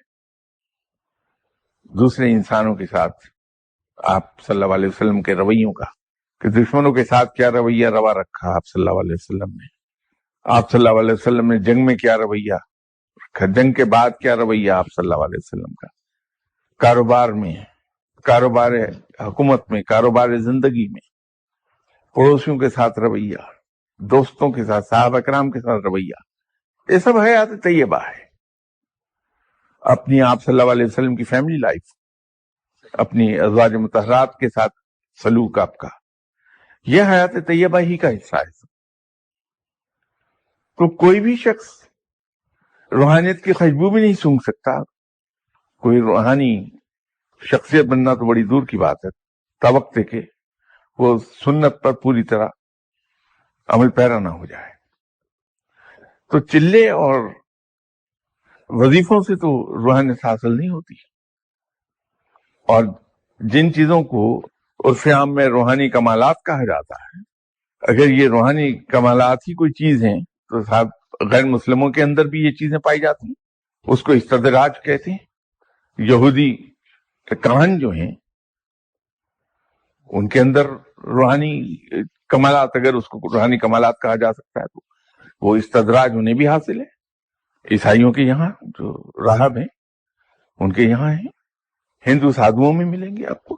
دوسرے انسانوں کے ساتھ آپ صلی اللہ علیہ وسلم کے رویوں کا، کہ دشمنوں کے ساتھ کیا رویہ روا رکھا آپ صلی اللہ علیہ وسلم نے، آپ صلی اللہ علیہ وسلم نے جنگ میں کیا رویہ رکھا، جنگ کے بعد کیا رویہ آپ صلی اللہ علیہ وسلم کا، کاروبار میں، کاروبار حکومت میں، کاروبار زندگی میں، پڑوسیوں کے ساتھ رویہ، دوستوں کے ساتھ، صحابہ کرام کے ساتھ رویہ، یہ سب حیات طیبہ ہے. اپنی آپ صلی اللہ علیہ وسلم کی فیملی لائف، اپنی ازواج مطہرات کے ساتھ سلوک آپ کا، یہ حیات طیبہ ہی کا حصہ ہے. تو کوئی بھی شخص روحانیت کی خوشبو بھی نہیں سونگھ سکتا. کوئی روحانی شخصیت بننا تو بڑی دور کی بات ہے، توقع کہ وہ سنت پر پوری طرح عمل پیرا نہ ہو جائے. تو چلے اور وظیفوں سے تو روحانیت حاصل نہیں ہوتی. اور جن چیزوں کو عرف عام میں روحانی کمالات کہا جاتا ہے، اگر یہ روحانی کمالات ہی کوئی چیز ہیں تو صاحب غیر مسلموں کے اندر بھی یہ چیزیں پائی جاتی ہیں. اس کو استدراج کہتے ہیں. یہودی کہان جو ہیں ان کے اندر روحانی کمالات، اگر اس کو روحانی کمالات کہا جا سکتا ہے، تو وہ استدراج انہیں بھی حاصل ہے. عیسائیوں کے یہاں جو راہب ہیں ان کے یہاں ہیں، ہندو سادھوؤں میں ملیں گے آپ کو.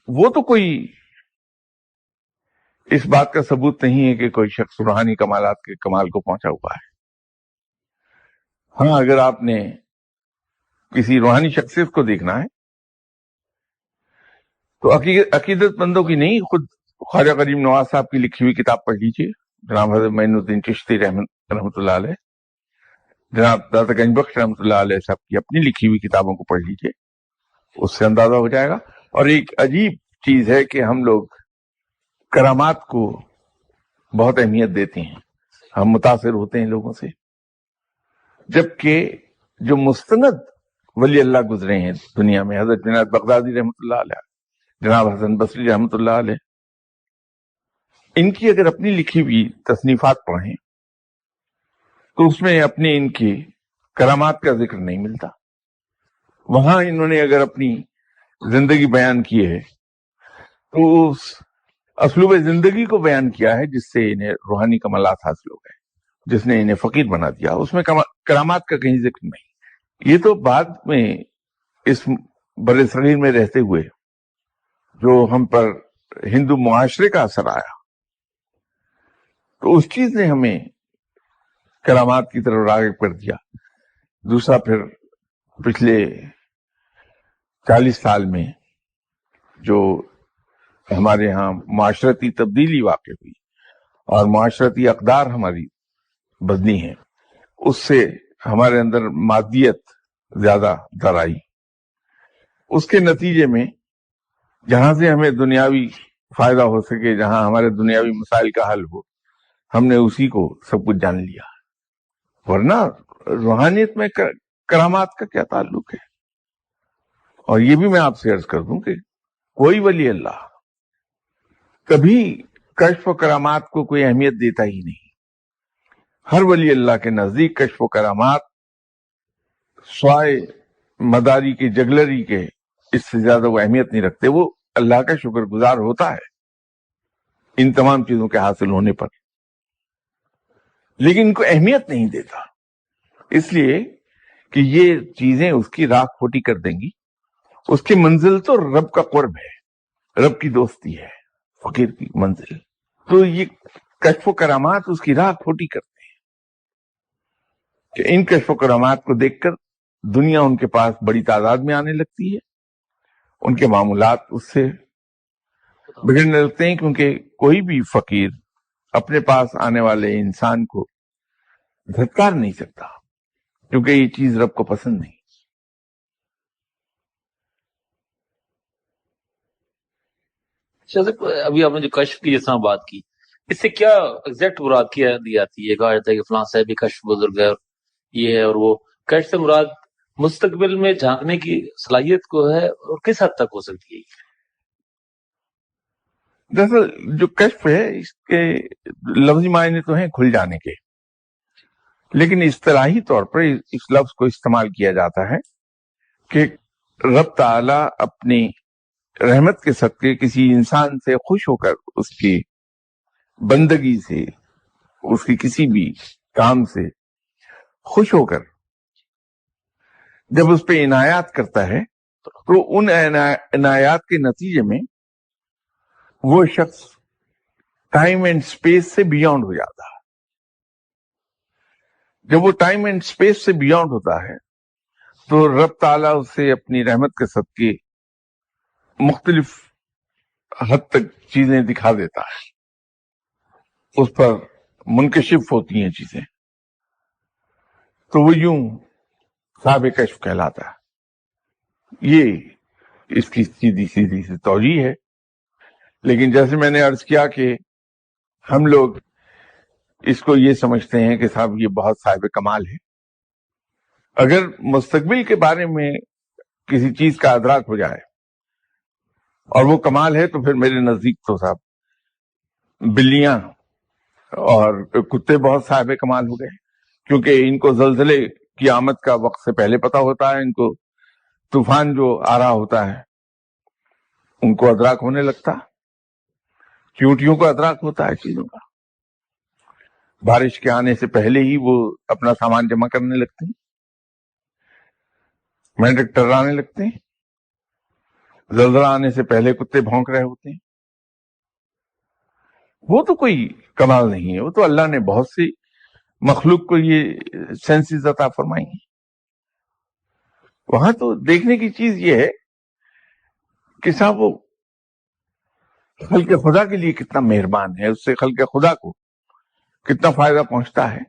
وہ تو کوئی اس بات کا ثبوت نہیں ہے کہ کوئی شخص روحانی کمالات کے کمال کو پہنچا ہوا ہے. ہاں، اگر آپ نے کسی روحانی شخصیت کو دیکھنا ہے تو عقیدت مندوں کی نہیں، خود خواجہ غریب نواز صاحب کی لکھی ہوئی کتاب پڑھ لیجیے، جناب حضرت معین الدین چشتی رحمۃ اللہ علیہ، جناب داتا گنج بخش رحمۃ اللہ علیہ صاحب کی اپنی لکھی ہوئی کتابوں کو پڑھ لیجیے، اس سے اندازہ ہو جائے گا. اور ایک عجیب چیز ہے کہ ہم لوگ کرامات کو بہت اہمیت دیتے ہیں، ہم متاثر ہوتے ہیں لوگوں سے، جبکہ جو مستند ولی اللہ گزرے ہیں دنیا میں، حضرت جنید بغدادی رحمۃ اللہ علیہ، جناب حسن بصری رحمۃ اللہ علیہ، ان کی اگر اپنی لکھی ہوئی تصنیفات پڑھیں تو اس میں اپنے ان کی کرامات کا ذکر نہیں ملتا. وہاں انہوں نے اگر اپنی زندگی بیان کی ہے تو اس اسلوب زندگی کو بیان کیا ہے جس سے انہیں روحانی کمالات حاصل ہو گئے، جس نے انہیں فقیر بنا دیا. اس میں کرامات کا کہیں ذکر نہیں. یہ تو بعد میں اس بر صغیر میں رہتے ہوئے جو ہم پر ہندو معاشرے کا اثر آیا، تو اس چیز نے ہمیں کرامات کی طرف راغب کر دیا. دوسرا، پھر پچھلے 40 سال میں جو ہمارے ہاں معاشرتی تبدیلی واقع ہوئی اور معاشرتی اقدار ہماری بدنی ہے، اس سے ہمارے اندر مادیت زیادہ در آئی. اس کے نتیجے میں جہاں سے ہمیں دنیاوی فائدہ ہو سکے، جہاں ہمارے دنیاوی مسائل کا حل ہو، ہم نے اسی کو سب کچھ جان لیا. ورنہ روحانیت میں کرامات کا کیا تعلق ہے؟ اور یہ بھی میں آپ سے عرض کر دوں کہ کوئی ولی اللہ کبھی کشف و کرامات کو کوئی اہمیت دیتا ہی نہیں. ہر ولی اللہ کے نزدیک کشف و کرامات سوائے مداری کے، جگلری کے، اس سے زیادہ وہ اہمیت نہیں رکھتے. وہ اللہ کا شکر گزار ہوتا ہے ان تمام چیزوں کے حاصل ہونے پر، لیکن ان کو اہمیت نہیں دیتا، اس لیے کہ یہ چیزیں اس کی راہ کھوٹی کر دیں گی. اس کی منزل تو رب کا قرب ہے، رب کی دوستی ہے، فقیر کی منزل. تو یہ کشف و کرامات اس کی راہ کھوٹی کرتے ہیں کہ ان کشف و کرامات کو دیکھ کر دنیا ان کے پاس بڑی تعداد میں آنے لگتی ہے، ان کے معاملات اس سے بگڑنے لگتے ہیں، کیونکہ کوئی بھی فقیر اپنے پاس آنے والے انسان کو دھتکار نہیں سکتا، کیونکہ یہ چیز رب کو پسند نہیں. ابھی آپ نے جو کشف کی جس طرح بات کی، اس سے کیا ایگزیکٹ مراد کیا دی آتی ہے؟ کہا جاتا ہے کہ فلاں صاحب بھی کشف بزرگ ہے، اور یہ ہے اور وہ. کشف سے مراد مستقبل میں جھانکنے کی صلاحیت کو ہے، اور کس حد تک ہو سکتی ہے؟ دراصل جو کشف ہے اس کے لفظی معنی تو ہیں کھل جانے کے، لیکن اصطلاحی طور پر اس لفظ کو استعمال کیا جاتا ہے کہ رب تعالی اپنی رحمت کے صدقے کسی انسان سے خوش ہو کر، اس کی بندگی سے، اس کی کسی بھی کام سے خوش ہو کر جب اس پہ عنایات کرتا ہے، تو ان عنایات کے نتیجے میں وہ شخص ٹائم اینڈ سپیس سے بیونڈ ہو جاتا ہے. جب وہ ٹائم اینڈ سپیس سے بیونڈ ہوتا ہے تو رب تعالیٰ اسے اپنی رحمت کے صدقے مختلف حد تک چیزیں دکھا دیتا ہے، اس پر منکشف ہوتی ہیں چیزیں، تو وہ یوں صاحب کشف کہلاتا ہے. یہ اس کی سیدھی سی توجیہ ہے. لیکن جیسے میں نے عرض کیا کہ ہم لوگ اس کو یہ سمجھتے ہیں کہ صاحب یہ بہت صاحب کمال ہے. اگر مستقبل کے بارے میں کسی چیز کا ادراک ہو جائے اور وہ کمال ہے، تو پھر میرے نزدیک تو صاحب بلیاں اور کتے بہت صاحب کمال ہو گئے، کیونکہ ان کو زلزلے کی آمد کا وقت سے پہلے پتا ہوتا ہے، ان کو طوفان جو آ رہا ہوتا ہے ان کو ادراک ہونے لگتا، چیونٹیوں کو ادراک ہوتا ہے چیزوں کا. بارش کے آنے سے پہلے ہی وہ اپنا سامان جمع کرنے لگتے ہیں، مینڈک ٹرانے لگتے ہیں، زلزلہ آنے سے پہلے کتے بھونک رہے ہوتے ہیں. وہ تو کوئی کمال نہیں ہے، وہ تو اللہ نے بہت سی مخلوق کو یہ سینسز عطا فرمائی ہیں. وہاں تو دیکھنے کی چیز یہ ہے کہ صاحب وہ خلق خدا کے لیے کتنا مہربان ہے، اس سے خلق خدا کو کتنا فائدہ پہنچتا ہے.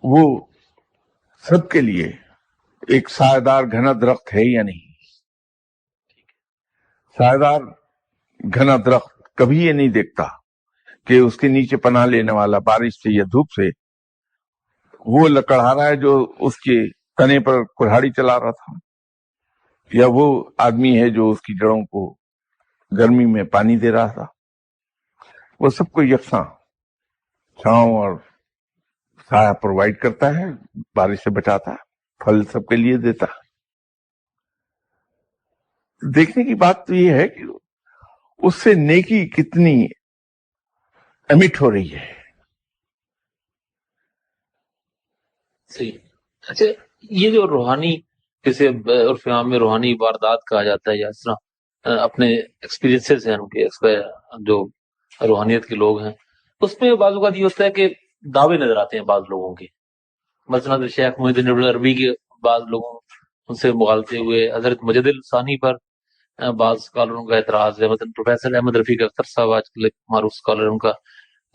وہ سب کے لیے ایک سایہ گھنا درخت ہے یا نہیں؟ سایہ گھنا درخت کبھی یہ نہیں دیکھتا کہ اس کے نیچے پناہ لینے والا بارش سے یا دھوپ سے وہ لکڑہا رہا ہے جو اس کے تنے پر کلہاڑی چلا رہا تھا، یا وہ آدمی ہے جو اس کی جڑوں کو گرمی میں پانی دے رہا تھا. وہ سب کو یکساں چھاؤں اور سایہ پرووائڈ کرتا ہے، بارش سے بچاتا ہے، پھل سب کے لیے دیتا ہے. دیکھنے کی بات تو یہ ہے کہ اس سے نیکی کتنی امٹ ہو رہی ہے. صحیح. اچھا، یہ جو روحانی، جسے عرف عام میں روحانی واردات کہا جاتا ہے، یا اس طرح اپنے ایکسپیرینسز ہیں ان کے، جو روحانیت کے لوگ ہیں، اس میں بعض اوقات یہ ہوتا ہے کہ دعوے نظر آتے ہیں بعض لوگوں کے. مثلا شیخ محی الدین ابن عربی کے بعض لوگوں ان سے مغالطے ہوئے، حضرت مجد الثانی پر بعض اسکالروں کا اعتراض ہے. مثلا پروفیسر احمد رفیق اختر صاحب آج کل ایک معروف اسکالر، ان کا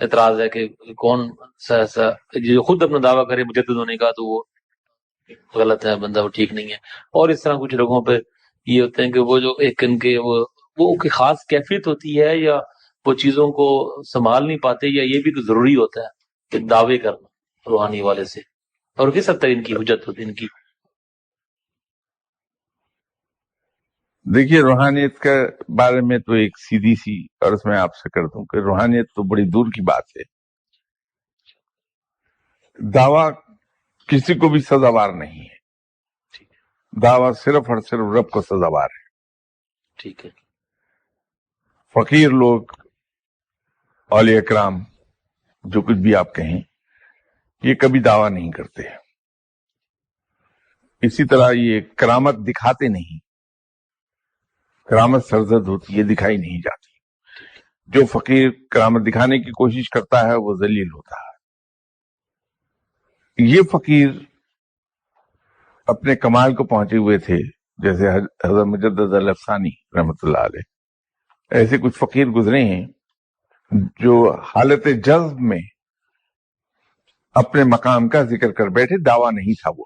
اعتراض ہے کہ کون جو خود اپنا دعویٰ کرے مجدد ہونے کا تو وہ غلط ہے، بندہ وہ ٹھیک نہیں ہے. اور اس طرح کچھ لوگوں پہ یہ ہوتے ہیں کہ وہ جو ایک ان کے وہ کوئی خاص کیفیت ہوتی ہے، یا وہ چیزوں کو سنبھال نہیں پاتے، یا یہ بھی تو ضروری ہوتا ہے کہ دعوے کرنا روحانی والے سے، اور کس حد تک ان کی حجت ہوتی ہے ان کی. دیکھیے، روحانیت کے بارے میں تو ایک سیدھی سی عرض میں آپ سے کر دوں کہ روحانیت تو بڑی دور کی بات ہے. دعویٰ کسی کو بھی سزاوار نہیں ہے. دعویٰ صرف اور صرف رب کو سزاوار ہے. ٹھیک ہے. فقیر لوگ، اولیاء کرام، جو کچھ بھی آپ کہیں، یہ کبھی دعویٰ نہیں کرتے. اسی طرح یہ کرامت دکھاتے نہیں. کرامت سرزد ہوتی ہے، دکھائی نہیں جاتی. جو فقیر کرامت دکھانے کی کوشش کرتا ہے وہ ذلیل ہوتا ہے. یہ فقیر اپنے کمال کو پہنچے ہوئے تھے، جیسے حضرت مجدد الافسانی رحمۃ اللہ علیہ. ایسے کچھ فقیر گزرے ہیں جو حالت جذب میں اپنے مقام کا ذکر کر بیٹھے، دعویٰ نہیں تھا وہ.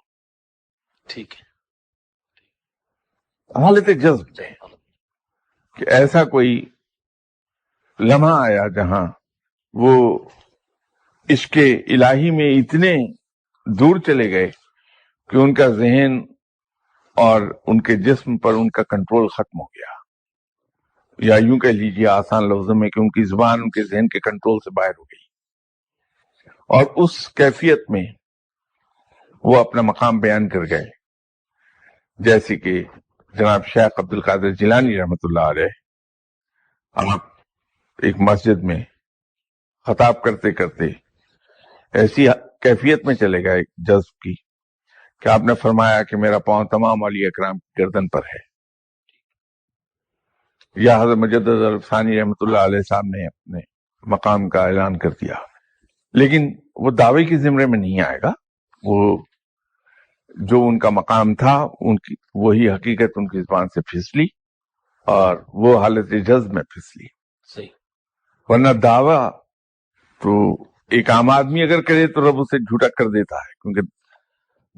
ٹھیک ہے. حالت جذب میں کہ ایسا کوئی لمحہ آیا جہاں وہ عشق الہی میں اتنے دور چلے گئے کہ ان کا ذہن اور ان کے جسم پر ان کا کنٹرول ختم ہو گیا. یا یوں کہہ لیجیے آسان لفظوں میں کہ ان کی زبان ان کے ذہن کے کنٹرول سے باہر ہو گئی، اور اس کیفیت میں وہ اپنا مقام بیان کر گئے. جیسے کہ جناب شیخ عبد القادر جیلانی رحمۃ اللہ علیہ، آپ ایک مسجد میں خطاب کرتے کرتے ایسی کیفیت میں چلے گئے جذب کی کہ آپ نے فرمایا کہ میرا پاؤں تمام اولیاء کرام کی گردن پر ہے. یا حضرت مجدد الافسانی رحمۃ اللہ علیہ صاحب نے اپنے مقام کا اعلان کر دیا. لیکن وہ دعوے کی زمرے میں نہیں آئے گا. وہ جو ان کا مقام تھا، ان کی وہی حقیقت ان کی زبان سے پھسلی اور وہ حالت جذب میں پھسلی. صحیح. ورنہ دعویٰ تو ایک عام آدمی اگر کرے تو رب اسے جھوٹا کر دیتا ہے، کیونکہ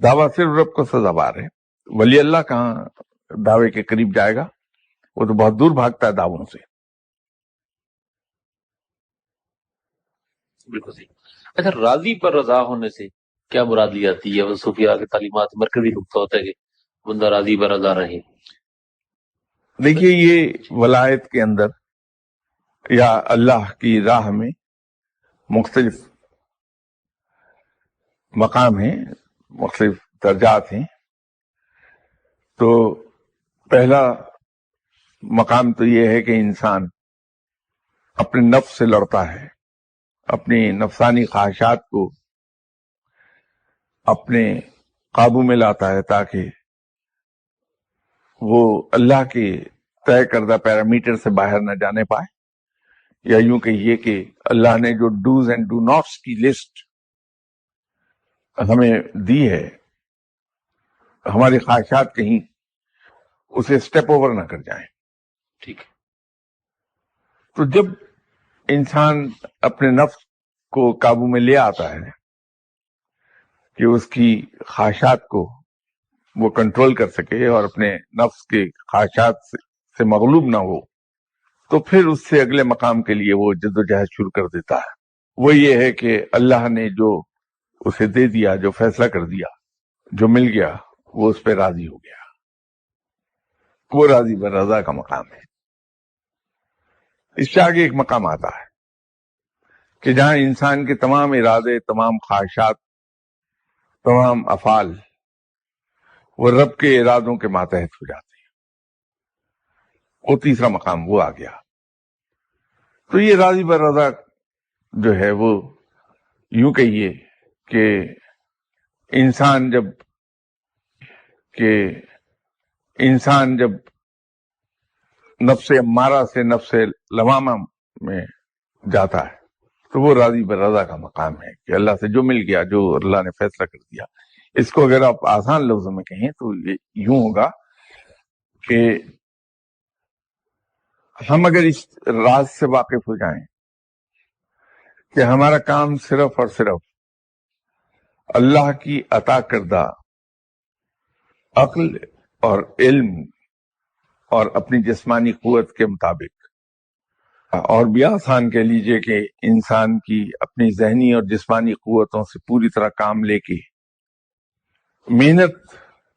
دعویٰ صرف رب کو سزاوار ہے. ولی اللہ کہاں دعوے کے قریب جائے گا؟ وہ تو بہت دور بھاگتا ہے دعووں سے. بالکل صحیح. اچھا، راضی پر رضا ہونے سے کیا مراد لی جاتی ہے؟ وہ صوفیاء کی تعلیمات مرکزی نقطہ ہوتا ہے کہ بندہ راضی پر رضا رہے. دیکھیے، یہ ولایت کے اندر یا اللہ کی راہ میں مختلف مقام ہیں، مختلف درجات ہیں. تو پہلا مقام تو یہ ہے کہ انسان اپنے نفس سے لڑتا ہے، اپنی نفسانی خواہشات کو اپنے قابو میں لاتا ہے تاکہ وہ اللہ کے طے کردہ پیرامیٹر سے باہر نہ جانے پائے. یا یوں کہیے کہ اللہ نے جو ڈوز اینڈ ڈو ناٹس کی لسٹ ہمیں دی ہے، ہماری خواہشات کہیں اسے سٹیپ اوور نہ کر جائیں. ٹھیک ہے. تو جب انسان اپنے نفس کو قابو میں لے آتا ہے کہ اس کی خواہشات کو وہ کنٹرول کر سکے اور اپنے نفس کے خواہشات سے مغلوب نہ ہو، تو پھر اس سے اگلے مقام کے لیے وہ جدوجہد شروع کر دیتا ہے. وہ یہ ہے کہ اللہ نے جو اسے دے دیا، جو فیصلہ کر دیا، جو مل گیا، وہ اس پہ راضی ہو گیا. وہ راضی بر رضا کا مقام ہے. اس سے آگے ایک مقام آتا ہے کہ جہاں انسان کے تمام ارادے، تمام خواہشات، تمام افعال وہ رب کے ارادوں کے ماتحت ہو جاتے ہیں. وہ تیسرا مقام وہ آ گیا. تو یہ راضی بر رضا جو ہے وہ یوں کہیے کہ انسان جب نفس امارہ سے نفس لوامہ میں جاتا ہے تو وہ راضی بر رضا کا مقام ہے کہ اللہ سے جو مل گیا، جو اللہ نے فیصلہ کر دیا. اس کو اگر آپ آسان لفظوں میں کہیں تو یہ یوں ہوگا کہ ہم اگر اس راز سے واقف ہو جائیں کہ ہمارا کام صرف اور صرف اللہ کی عطا کردہ عقل اور علم اور اپنی جسمانی قوت کے مطابق، اور بھی آسان کہہ لیجئے کہ انسان کی اپنی ذہنی اور جسمانی قوتوں سے پوری طرح کام لے کے محنت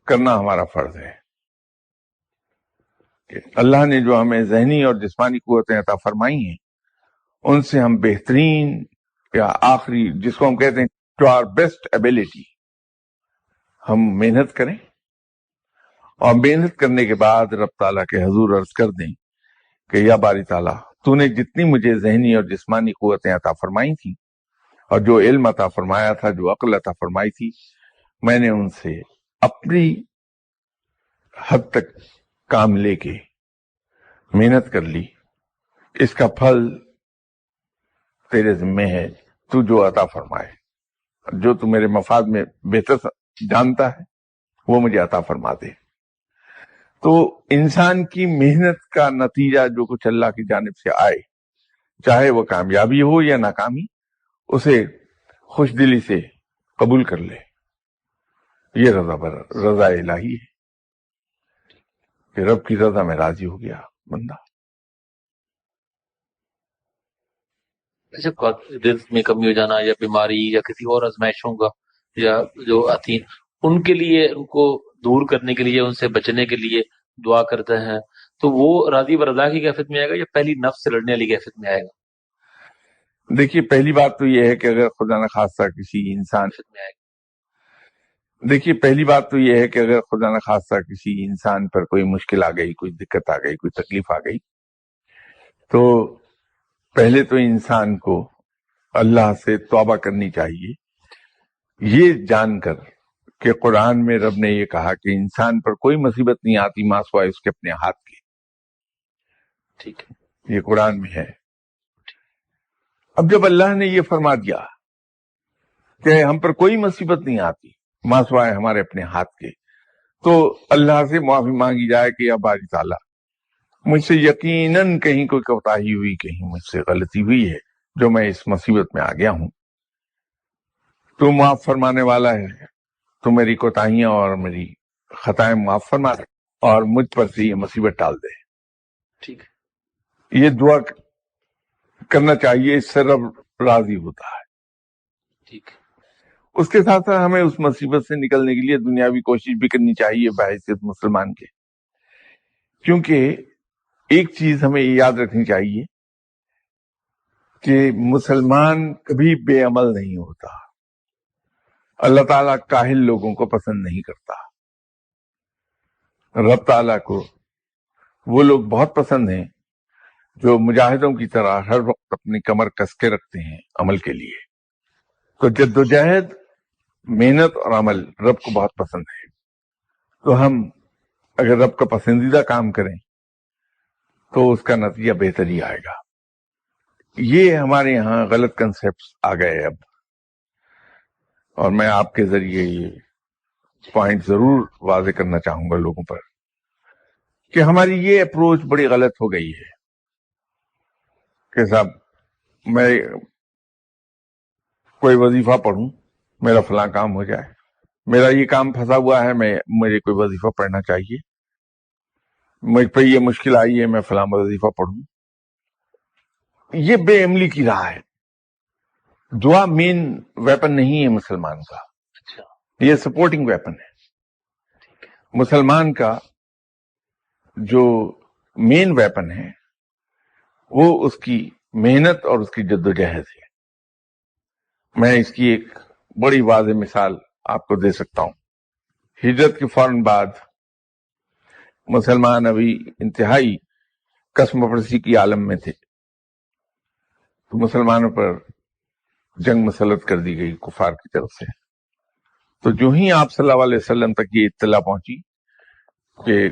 کرنا ہمارا فرض ہے۔ کہ اللہ نے جو ہمیں ذہنی اور جسمانی قوتیں عطا فرمائی ہیں، ان سے ہم بہترین یا آخری، جس کو ہم کہتے ہیں ٹو آر بیسٹ ایبلٹی، ہم محنت کریں، اور محنت کرنے کے بعد رب تعالیٰ کے حضور عرض کر دیں کہ یا باری تعالیٰ، تو نے جتنی مجھے ذہنی اور جسمانی قوتیں عطا فرمائی تھیں، اور جو علم عطا فرمایا تھا، جو عقل عطا فرمائی تھی، میں نے ان سے اپنی حد تک کام لے کے محنت کر لی، اس کا پھل تیرے ذمہ ہے، تو جو عطا فرمائے، جو تو میرے مفاد میں بہتر جانتا ہے وہ مجھے عطا فرما دے۔ تو انسان کی محنت کا نتیجہ جو کچھ اللہ کی جانب سے آئے، چاہے وہ کامیابی ہو یا ناکامی، اسے خوش دلی سے قبول کر لے، یہ رضا الہی ہے کہ رب کی رضا میں راضی ہو گیا بندہ۔ اچھا، رزق میں کمی ہو جانا یا بیماری یا کسی اور آزمائشوں کا یا جو آتی ہیں، ان کے لیے، ان کو دور کرنے کے لیے، ان سے بچنے کے لیے دعا کرتے ہیں، تو وہ راضی برضا کی کیفیت میں آئے گا یا پہلی نفس سے لڑنے والی کیفیت میں آئے گا؟ دیکھیے، پہلی بات تو یہ ہے کہ اگر خدا نخواستہ کسی انسان پر کوئی مشکل آ گئی، کوئی دقت آ گئی، کوئی تکلیف آ گئی، تو پہلے تو انسان کو اللہ سے توبہ کرنی چاہیے، یہ جان کر کہ قرآن میں رب نے یہ کہا کہ انسان پر کوئی مصیبت نہیں آتی ماں سوائے اس کے اپنے ہاتھ کے۔ ٹھیک ہے، یہ قرآن میں ہے۔ اب جب اللہ نے یہ فرما دیا کہ ہم پر کوئی مصیبت نہیں آتی ماں سوائے ہمارے اپنے ہاتھ کے، تو اللہ سے معافی مانگی جائے کہ یا باری تعالیٰ، مجھ سے یقیناً کہیں کوئی کوتاہی ہوئی، کہیں مجھ سے غلطی ہوئی ہے جو میں اس مصیبت میں آ گیا ہوں، تو معاف فرمانے والا ہے، تو میری کوتاہیاں اور میری خطائیں معاف فرما دے اور مجھ پر سے یہ مصیبت ٹال دے۔ ٹھیک ہے، یہ دعا کرنا چاہیے، اس سے رب راضی ہوتا ہے۔ ٹھیک ہے، اس کے ساتھ ساتھ ہمیں اس مصیبت سے نکلنے کے لیے دنیاوی کوشش بھی کرنی چاہیے بحیثیت مسلمان کے، کیونکہ ایک چیز ہمیں یاد رکھنی چاہیے کہ مسلمان کبھی بے عمل نہیں ہوتا۔ اللہ تعالیٰ کاہل لوگوں کو پسند نہیں کرتا۔ رب تعالیٰ کو وہ لوگ بہت پسند ہیں جو مجاہدوں کی طرح ہر وقت اپنی کمر کس کے رکھتے ہیں عمل کے لیے۔ تو جدوجہد، محنت اور عمل رب کو بہت پسند ہے۔ تو ہم اگر رب کا پسندیدہ کام کریں تو اس کا نتیجہ بہتر ہی آئے گا۔ یہ ہمارے یہاں غلط کنسیپٹس آ گئے اب، اور میں آپ کے ذریعے یہ پوائنٹ ضرور واضح کرنا چاہوں گا لوگوں پر کہ ہماری یہ اپروچ بڑی غلط ہو گئی ہے کہ صاحب میں کوئی وظیفہ پڑھوں، میرا فلاں کام ہو جائے، میرا یہ کام پھنسا ہوا ہے، مجھے کوئی وظیفہ پڑھنا چاہیے، مجھ پہ یہ مشکل آئی ہے، میں فلاں وظیفہ پڑھوں۔ یہ بے عملی کی راہ ہے۔ دعا مین ویپن نہیں ہے مسلمان کا، یہ سپورٹنگ ویپن ہے۔ مسلمان کا جو مین ویپن ہے وہ اس کی محنت اور اس کی جدوجہد ہے۔ میں اس کی ایک بڑی واضح مثال آپ کو دے سکتا ہوں۔ ہجرت کے فوراً بعد مسلمان ابھی انتہائی قسم پرسی کی عالم میں تھے، تو مسلمانوں پر جنگ مسلط کر دی گئی کفار کی طرف سے۔ تو جو ہی آپ صلی اللہ علیہ وسلم تک یہ اطلاع پہنچی کہ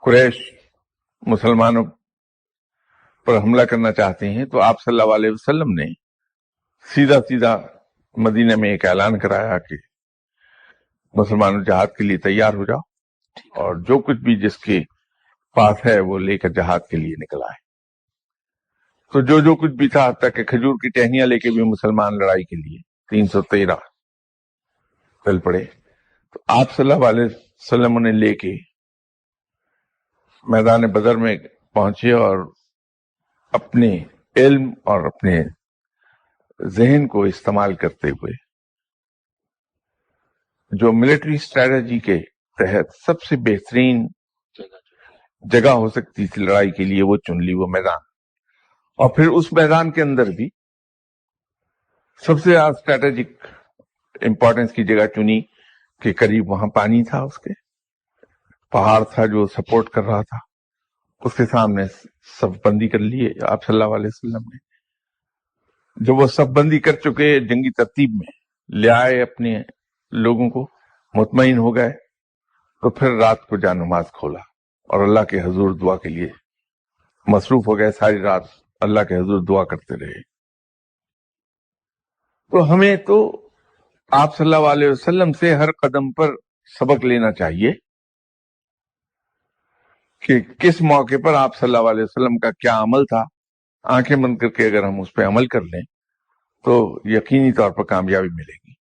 قریش مسلمانوں پر حملہ کرنا چاہتے ہیں، تو آپ صلی اللہ علیہ وسلم نے سیدھا مدینہ میں ایک اعلان کرایا کہ مسلمانوں جہاد کے لیے تیار ہو جاؤ، اور جو کچھ بھی جس کے پاس ہے وہ لے کر جہاد کے لیے نکل آئے۔ تو جو کچھ بھی تھا، حتیٰ کہ کھجور کی ٹہنیاں لے کے بھی مسلمان لڑائی کے لیے 313 چل پڑے. تو آپ صلی اللہ علیہ وسلم نے لے کے میدان بدر میں پہنچے اور اپنے علم اور اپنے ذہن کو استعمال کرتے ہوئے جو ملٹری اسٹریٹجی کے تحت سب سے بہترین جگہ ہو سکتی تھی لڑائی کے لیے، وہ چن لی، وہ میدان. اور پھر اس میدان کے اندر بھی سب سے زیادہ اسٹریٹجک امپورٹنس کی جگہ چنی کہ قریب وہاں پانی تھا، اس کے پہاڑ تھا جو سپورٹ کر رہا تھا، اس کے سامنے صف بندی کر لیے آپ صلی اللہ علیہ وسلم نے. جب وہ صف بندی کر چکے، جنگی ترتیب میں لے آئے اپنے لوگوں کو، مطمئن ہو گئے، تو پھر رات کو جا نماز کھولا اور اللہ کے حضور دعا کے لیے مصروف ہو گئے. ساری رات اللہ کے حضور دعا کرتے رہے. تو ہمیں تو آپ صلی اللہ علیہ وسلم سے ہر قدم پر سبق لینا چاہیے کہ کس موقع پر آپ صلی اللہ علیہ وسلم کا کیا عمل تھا. آنکھیں بند کر کے اگر ہم اس پہ عمل کر لیں تو یقینی طور پر کامیابی ملے گی.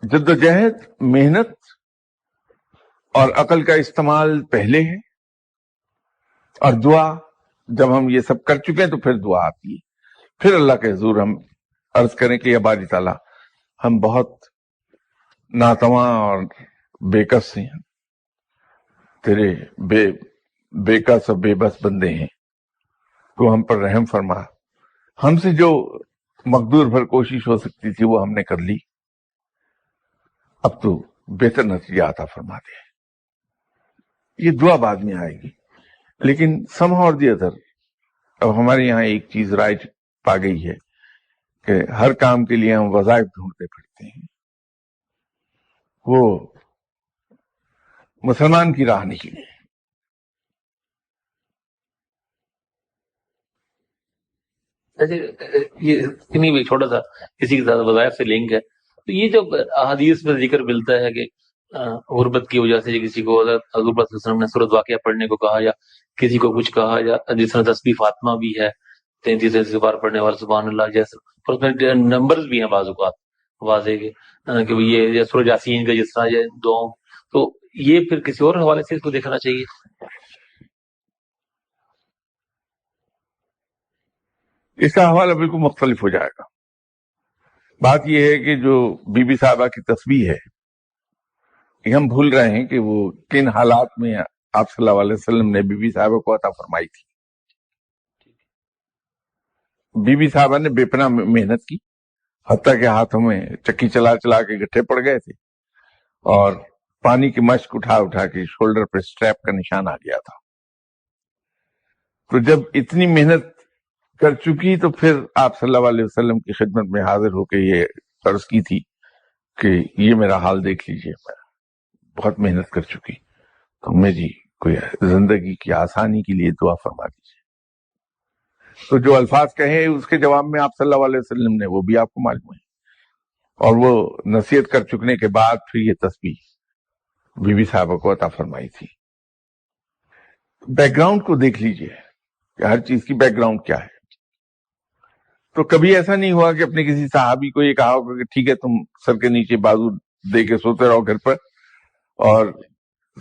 جدوجہد، محنت اور عقل کا استعمال پہلے ہے، اور دعا جب ہم یہ سب کر چکے ہیں تو پھر دعا آتی ہے. پھر اللہ کے حضور ہم عرض کریں کہ یا باری تعالیٰ، ہم بہت ناتواں اور بے کس ہیں، تیرے بے کس اور بے بس بندے ہیں، تو ہم پر رحم فرما. ہم سے جو مقدور بھر کوشش ہو سکتی تھی وہ ہم نے کر لی، اب تو بہتر نتیجہ عطا فرما دے. یہ دعا بعد میں آئے گی. لیکن somehow or the other اب ہمارے یہاں ایک چیز رائج پا گئی ہے کہ ہر کام کے لیے ہم وظائف ڈھونڈتے پھرتے ہیں. وہ مسلمان کی راہ نہیں ہے. یہ اتنی بھی چھوٹا سا کسی کے ساتھ وظائف سے لنک ہے. تو یہ جو احادیث میں ذکر ملتا ہے کہ غربت کی وجہ سے کسی کو حضرت صلی اللہ علیہ وسلم نے سورۃ واقعہ پڑھنے کو کہا، یا کسی کو کچھ کہا، یا جس طرح تسبیح فاطمہ بھی ہے 33 بار پڑھنے والا سبحان اللہ جیسا، اور اس میں نمبرز بھی ہیں بعض اوقات واضح کہ یہ سورۃ یاسین کا جس طرح یہ دعاؤں. تو یہ پھر کسی اور حوالے سے اس کو دیکھنا چاہیے. اس کا حوالہ بالکل مختلف ہو جائے گا. بات یہ ہے کہ جو بی بی صاحبہ کی تسبیح ہے، یہ ہم بھول رہے ہیں کہ وہ کن حالات میں آپ صلی اللہ علیہ وسلم نے بی بی صاحبہ کو عطا فرمائی تھی. بی بی صاحبہ نے بے پناہ محنت کی، حتیٰ کہ ہاتھوں میں چکی چلا چلا کے گٹھے پڑ گئے تھے، اور پانی کی مشک اٹھا اٹھا کے شولڈر پہ سٹریپ کا نشان آ گیا تھا. تو جب اتنی محنت کر چکی تو پھر آپ صلی اللہ علیہ وسلم کی خدمت میں حاضر ہو کے یہ عرض کی تھی کہ یہ میرا حال دیکھ لیجئے، میں بہت محنت کر چکی، تو میری کوئی زندگی کی آسانی کے لیے دعا فرما دیجیے. تو جو الفاظ کہے اس کے جواب میں آپ صلی اللہ علیہ وسلم نے، وہ بھی آپ کو معلوم ہے، اور وہ نصیحت کر چکنے کے بعد پھر یہ تسبیح بی بی صاحبہ کو عطا فرمائی تھی. بیک گراؤنڈ کو دیکھ لیجئے کہ ہر چیز کی بیک گراؤنڈ کیا ہے. تو کبھی ایسا نہیں ہوا کہ اپنے کسی صحابی کو یہ کہا ہوگا کہ ٹھیک ہے تم سر کے نیچے بازو دے کے سوتے رہو گھر پر اور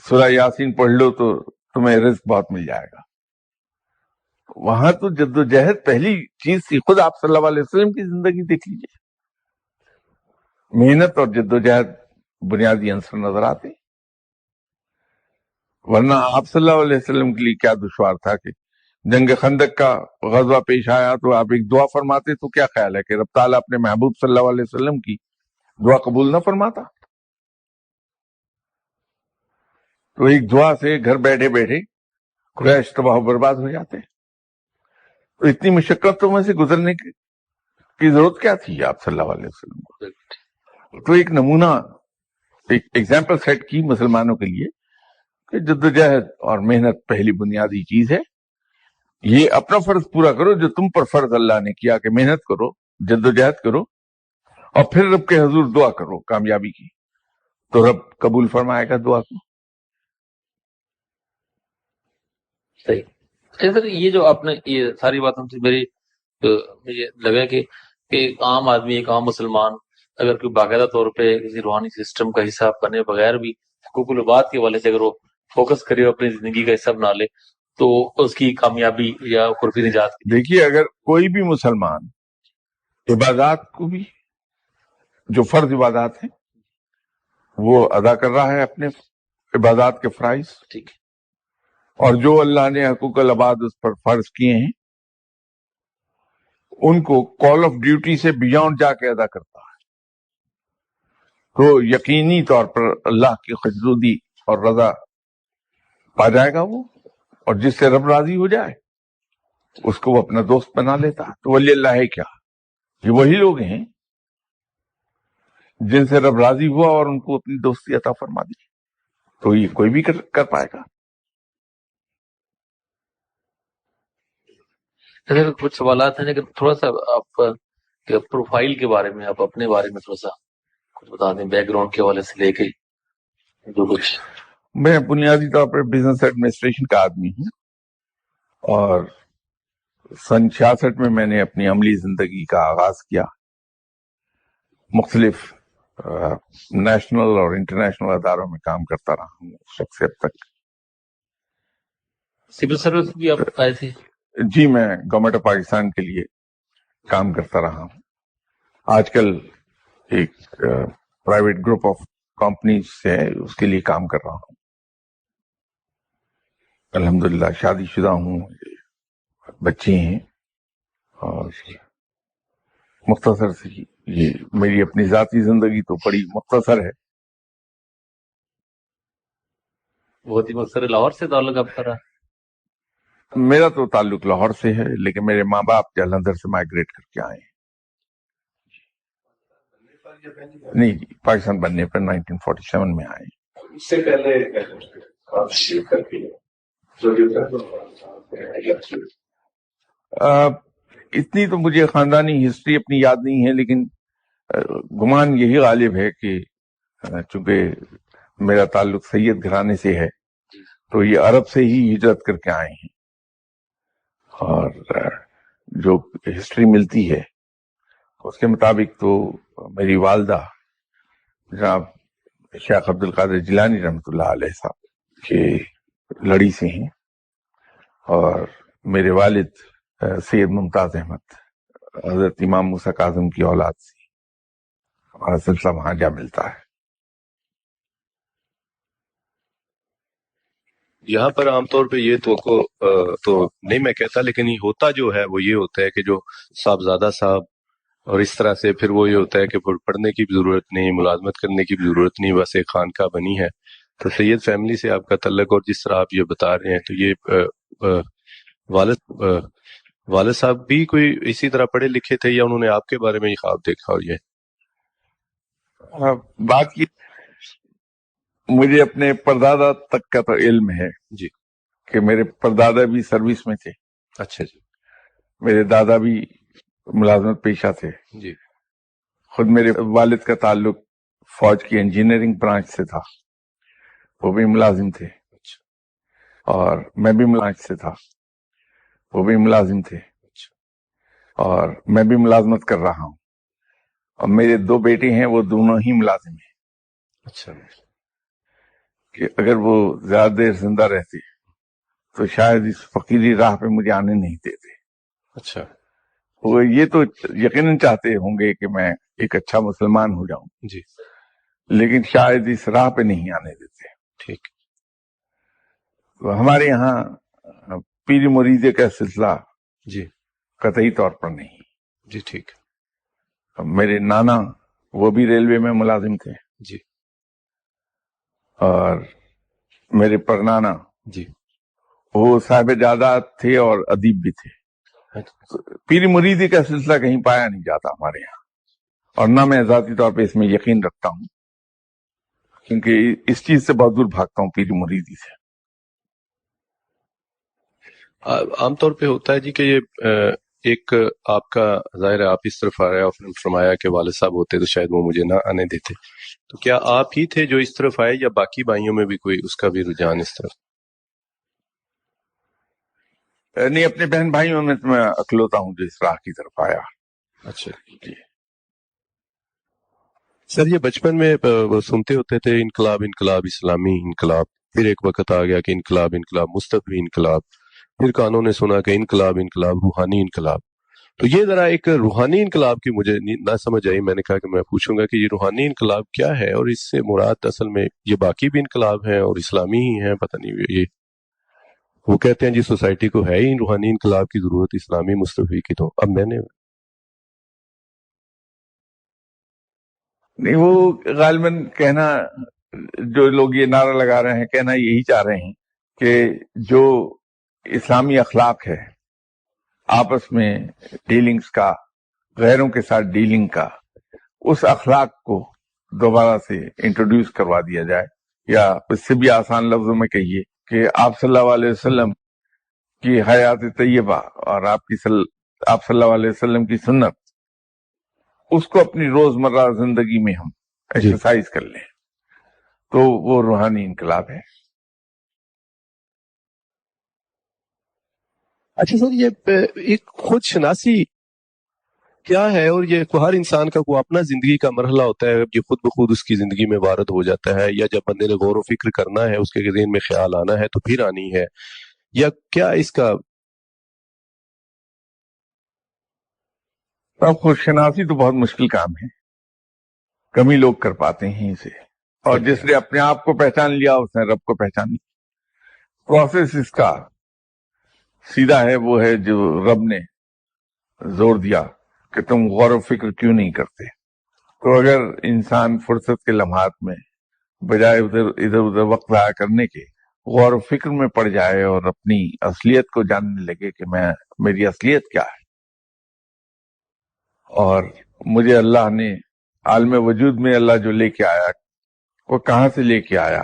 سورہ یاسین پڑھ لو تو تمہیں رزق بہت مل جائے گا. وہاں تو جدوجہد پہلی چیز تھی. خود آپ صلی اللہ علیہ وسلم کی زندگی دیکھ لیجیے، محنت اور جدوجہد بنیادی عنصر نظر آتے. ورنہ آپ صلی اللہ علیہ وسلم کے لیے کیا دشوار تھا کہ جنگ خندق کا غزوہ پیش آیا تو آپ ایک دعا فرماتے، تو کیا خیال ہے کہ رب تعالیٰ اپنے محبوب صلی اللہ علیہ وسلم کی دعا قبول نہ فرماتا؟ تو ایک دعا سے گھر بیٹھے بیٹھے قریش تباہ و برباد ہو جاتے. تو اتنی مشقتوں میں سے گزرنے کی ضرورت کیا تھی آپ صلی اللہ علیہ وسلم کو؟ تو ایک نمونہ، ایک ایگزامپل سیٹ کی مسلمانوں کے لیے کہ جدوجہد اور محنت پہلی بنیادی چیز ہے. یہ اپنا فرض پورا کرو جو تم پر فرض اللہ نے کیا کہ محنت کرو، جدوجہد کرو، اور پھر رب کے حضور دعا کرو کامیابی کی، تو رب قبول فرمائے گا دعا کو. صحیح. سر یہ جو آپ نے یہ ساری باتوں سے مجھے لگا کہ ایک عام آدمی، ایک عام مسلمان اگر کوئی باقاعدہ طور پہ کسی روحانی سسٹم کا حصہ بنے بغیر بھی حقوق العباد کے حوالے سے اگر وہ فوکس کرے اور اپنی زندگی کا حصہ بنا لے تو اس کی کامیابی یا قربی نجات کی دیکھیے، اگر کوئی بھی مسلمان عبادات کو بھی، جو فرض عبادات ہیں وہ ادا کر رہا ہے، اپنے عبادات کے فرائض، ٹھیک ہے، اور جو اللہ نے حقوق العباد اس پر فرض کیے ہیں ان کو کال آف ڈیوٹی سے بیونڈ جا کے ادا کرتا ہے، تو یقینی طور پر اللہ کی خوشنودی اور رضا پا جائے گا وہ، اور جس سے رب راضی ہو جائے اس کو وہ اپنا دوست بنا لیتا ہے۔ تو ولی اللہ ہے کیا؟ یہ وہی لوگ ہیں جن سے رب راضی ہوا اور ان کو اپنی دوستی عطا فرما دی، تو یہ کوئی بھی کر پائے گا۔ اگر کچھ سوالات ہیں لیکن تھوڑا سا آپ کے پروفائل کے بارے میں، آپ اپنے بارے میں تھوڑا سا کچھ بتا دیں، بیک گراؤنڈ کے حوالے سے لے کے جو کچھ۔ میں بنیادی طور پر بزنس ایڈمنسٹریشن کا آدمی ہوں، اور سن 66 میں نے اپنی عملی زندگی کا آغاز کیا۔ مختلف نیشنل اور انٹرنیشنل اداروں میں کام کرتا رہا ہوں اس وقت سے اب تک۔ سول سروس بھی آپ آئے تھے؟ جی، میں گورنمنٹ آف پاکستان کے لیے کام کرتا رہا ہوں۔ آج کل ایک پرائیویٹ گروپ آف کمپنیز سے اس کے لیے کام کر رہا ہوں۔ الحمدللہ شادی شدہ ہوں، بچے ہیں، اور مختصر سی یہ میری اپنی ذاتی زندگی تو بڑی مختصر ہے۔ بہت ہی مختصر۔ لاہور سے تعلق آپ کا رہا؟ میرا تو تعلق لاہور سے ہے، لیکن میرے ماں باپ جلندھر سے مائگریٹ کر کے آئے ہیں۔ نہیں جی، پاکستان بننے پر 1947 میں آئے ہیں۔ اس سے پہلے آپ شیئر کر کے اتنی تو مجھے خاندانی ہسٹری اپنی یاد نہیں ہے، لیکن گمان یہی غالب ہے کہ چونکہ میرا تعلق سید گھرانے سے ہے تو یہ عرب سے ہی ہجرت کر کے آئے ہیں، اور جو ہسٹری ملتی ہے اس کے مطابق تو میری والدہ جناب شیخ عبد القادر جیلانی رحمۃ اللہ علیہ صاحب کے لڑی سے ہیں، اور میرے والد سید ممتاز احمد حضرت امام موسیٰ کاظم کی اولاد سے ہمارا سلسلہ وہاں جا ملتا ہے۔ یہاں پر عام طور پہ یہ توقع تو نہیں میں کہتا، لیکن یہ ہوتا جو ہے وہ یہ ہوتا ہے کہ جو صاحبزادہ صاحب اور اس طرح سے پھر وہ یہ ہوتا ہے کہ پڑھنے کی بھی ضرورت نہیں، ملازمت کرنے کی بھی ضرورت نہیں، بس ایک خانقاہ بنی ہے۔ تو سید فیملی سے آپ کا تعلق، اور جس طرح آپ یہ بتا رہے ہیں تو یہ والد صاحب بھی کوئی اسی طرح پڑھے لکھے تھے، یا انہوں نے آپ کے بارے میں یہ خواب دیکھا؟ اور یہ بات کی مجھے اپنے پردادا تک کا تو علم ہے جی، کہ میرے پردادا بھی سروس میں تھے، اچھا جی، میرے دادا بھی ملازمت پیشہ تھے، جی، خود میرے والد کا تعلق فوج کی انجینئرنگ برانچ سے تھا، وہ بھی ملازم تھے، اچھا، اور میں بھی برانچ سے تھا، وہ بھی ملازم تھے، اچھا، اور میں بھی ملازمت کر رہا ہوں، اور میرے 2 بیٹے ہیں، وہ دونوں ہی ملازم ہیں، اچھا، کہ اگر وہ زیادہ دیر زندہ رہتے تو شاید اس فقیری راہ پہ مجھے آنے نہیں دیتے۔ اچھا، وہ یہ تو یقیناً چاہتے ہوں گے کہ میں ایک اچھا مسلمان ہو جاؤں، جی، لیکن شاید اس راہ پہ نہیں آنے دیتے۔ ٹھیک، تو ہمارے یہاں پیر مریدے کا سلسلہ جی، قطعی طور پر نہیں۔ جی، ٹھیک، میرے نانا وہ بھی ریلوے میں ملازم تھے، جی، اور میرے پرنانا جی، وہ صاحب جائیداد تھے اور ادیب بھی تھے۔ پیر مریدی کا سلسلہ کہیں پایا نہیں جاتا ہمارے یہاں، اور نہ میں ذاتی طور پہ اس میں یقین رکھتا ہوں، کیونکہ اس چیز سے بہت دور بھاگتا ہوں، پیر مریدی سے۔ عام طور پہ ہوتا ہے جی کہ یہ ایک آپ کا ظاہر ہے آپ اس طرف آ رہے، آپ نے فرمایا کہ والد صاحب ہوتے تو شاید وہ مجھے نہ آنے دیتے، تو کیا آپ ہی تھے جو اس طرف آئے، یا باقی بھائیوں میں بھی کوئی اس کا بھی رجحان اس طرف؟ نہیں، اپنے بہن بھائیوں میں تو میں اکلوتا ہوں جو اس راہ کی طرف آیا. اچھا جی. سر، یہ بچپن میں وہ سنتے ہوتے تھے انقلاب انقلاب اسلامی انقلاب، پھر ایک وقت آ گیا کہ انقلاب انقلاب مصطفی انقلاب، پھر کانوں نے سنا کہ انقلاب انقلاب روحانی انقلاب. تو یہ ذرا ایک روحانی انقلاب کی مجھے نہ سمجھ آئی. میں نے کہا کہ میں پوچھوں گا کہ یہ روحانی انقلاب کیا ہے، اور اس سے مراد اصل میں یہ باقی بھی انقلاب ہیں اور اسلامی ہی ہیں، پتہ نہیں. یہ وہ کہتے ہیں جی سوسائٹی کو ہے ہی روحانی انقلاب کی ضرورت اسلامی مصطفی کی. تو اب میں نے نہیں، وہ غالباً کہنا، جو لوگ یہ نعرہ لگا رہے ہیں کہنا یہی چاہ رہے ہیں کہ جو اسلامی اخلاق ہے، آپس میں ڈیلنگز کا، غیروں کے ساتھ ڈیلنگ کا، اس اخلاق کو دوبارہ سے انٹروڈیوس کروا دیا جائے، یا اس سے بھی آسان لفظوں میں کہیے کہ آپ صلی اللہ علیہ وسلم کی حیات طیبہ اور آپ صلی اللہ علیہ وسلم کی سنت، اس کو اپنی روزمرہ زندگی میں ہم ایکسرسائز کر لیں، تو وہ روحانی انقلاب ہے. اچھا سر، یہ ایک خود شناسی کیا ہے، اور یہ ہر انسان کا کوئی اپنا زندگی کا مرحلہ ہوتا ہے، یہ خود بخود اس کی زندگی میں وارد ہو جاتا ہے، یا جب بندے نے غور و فکر کرنا ہے، اس کے ذہن میں خیال آنا ہے تو پھر آنی ہے، یا کیا اس کا؟ اب خود شناسی تو بہت مشکل کام ہے، کم ہی لوگ کر پاتے ہیں اسے، اور جس نے اپنے آپ کو پہچان لیا اس نے رب کو پہچان لیا. پروسیس اس کا سیدھا ہے، وہ ہے جو رب نے زور دیا کہ تم غور و فکر کیوں نہیں کرتے. تو اگر انسان فرصت کے لمحات میں بجائے ادھر ادھر وقت ضائع کرنے کے غور و فکر میں پڑ جائے اور اپنی اصلیت کو جاننے لگے کہ میری اصلیت کیا ہے، اور مجھے اللہ نے عالم وجود میں اللہ جو لے کے آیا وہ کہاں سے لے کے آیا؟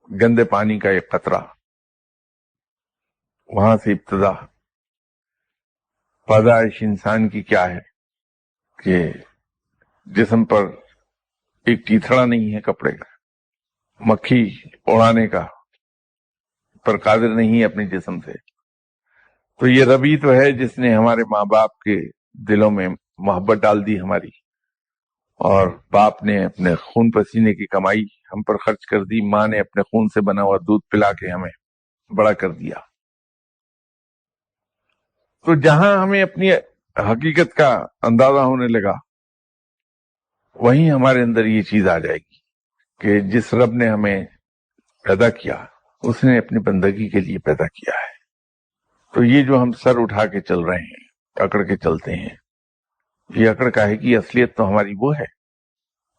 گندے پانی کا ایک قطرہ، وہاں سے ابتدا. پیدائش انسان کی کیا ہے کہ جسم پر ایک ٹیتھڑا نہیں ہے کپڑے کا، مکھی اڑانے کا پر قادر نہیں ہے اپنے جسم سے. تو یہ ربی تو ہے جس نے ہمارے ماں باپ کے دلوں میں محبت ڈال دی ہماری، اور باپ نے اپنے خون پسینے کی کمائی ہم پر خرچ کر دی، ماں نے اپنے خون سے بنا ہوا دودھ پلا کے ہمیں بڑا کر دیا. تو جہاں ہمیں اپنی حقیقت کا اندازہ ہونے لگا، وہیں ہمارے اندر یہ چیز آ جائے گی کہ جس رب نے ہمیں پیدا کیا اس نے اپنی بندگی کے لیے پیدا کیا ہے. تو یہ جو ہم سر اٹھا کے چل رہے ہیں، اکڑ کے چلتے ہیں، یہ اکڑ کا ہے کہ اصلیت تو ہماری وہ ہے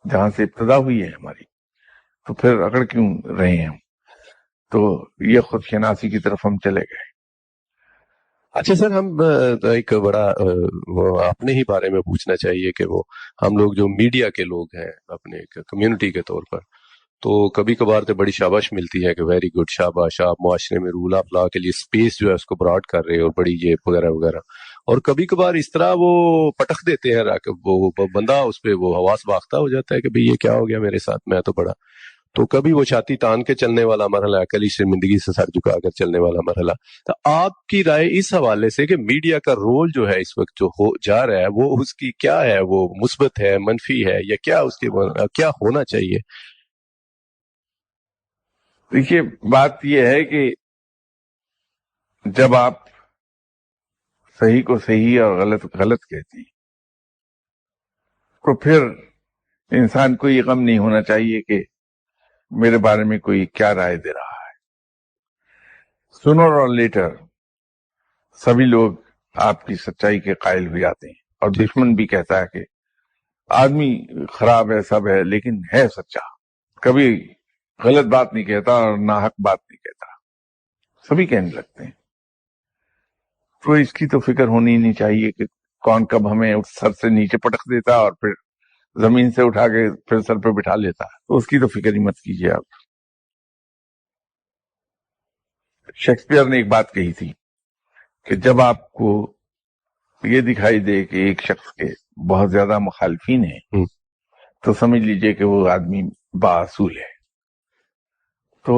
جہاں سے ابتدا ہوئی ہے ہماری، تو پھر اکڑ کیوں رہے ہیں ہم؟ تو یہ خود شناسی کی طرف ہم چلے گئے. اچھا سر، ہم ایک بڑا وہ اپنے ہی بارے میں پوچھنا چاہیے کہ وہ ہم لوگ جو میڈیا کے لوگ ہیں اپنے ایک کمیونٹی کے طور پر، تو کبھی کبھار تو بڑی شاباش ملتی ہے کہ ویری گڈ، شاباش، آپ معاشرے میں رول آف لا کے لیے اسپیس جو ہے اس کو براڈ کر رہے ہیں، اور بڑی یہ وغیرہ وغیرہ. اور کبھی کبھار اس طرح وہ پٹخ دیتے ہیں کہ وہ بندہ اس پہ وہ حواس باختہ ہو جاتا ہے کہ بھئی یہ کیا ہو گیا میرے ساتھ، میں تو بڑا. تو کبھی وہ چھاتی تان کے چلنے والا مرحلہ، اکلی شرمندگی سے سر جھکا کر چلنے والا مرحلہ. تو آپ کی رائے اس حوالے سے کہ میڈیا کا رول جو ہے اس وقت جو ہو جا رہا ہے، وہ اس کی کیا ہے؟ وہ مثبت ہے، منفی ہے، یا کیا اس کے کیا ہونا چاہیے؟ دیکھیے، بات یہ ہے کہ جب آپ صحیح کو صحیح اور غلط غلط کہتے ہیں تو پھر انسان کو یہ غم نہیں ہونا چاہیے کہ میرے بارے میں کوئی کیا رائے دے رہا ہے. سونر اور لیٹر سبھی لوگ آپ کی سچائی کے قائل ہو جاتے ہیں، اور دشمن بھی کہتا ہے کہ آدمی خراب ہے، سب ہے، لیکن ہے سچا، کبھی غلط بات نہیں کہتا اور ناحق بات نہیں کہتا، سبھی کہنے لگتے ہیں. تو اس کی تو فکر ہونی نہیں چاہیے کہ کون کب ہمیں سر سے نیچے پٹک دیتا اور پھر زمین سے اٹھا کے پھر سر پہ بٹھا لیتا. تو اس کی تو فکر ہی مت کیجیے آپ. شیکسپیئر نے ایک بات کہی تھی کہ جب آپ کو یہ دکھائی دے کہ ایک شخص کے بہت زیادہ مخالفین ہیں تو سمجھ لیجئے کہ وہ آدمی بااصول ہے. تو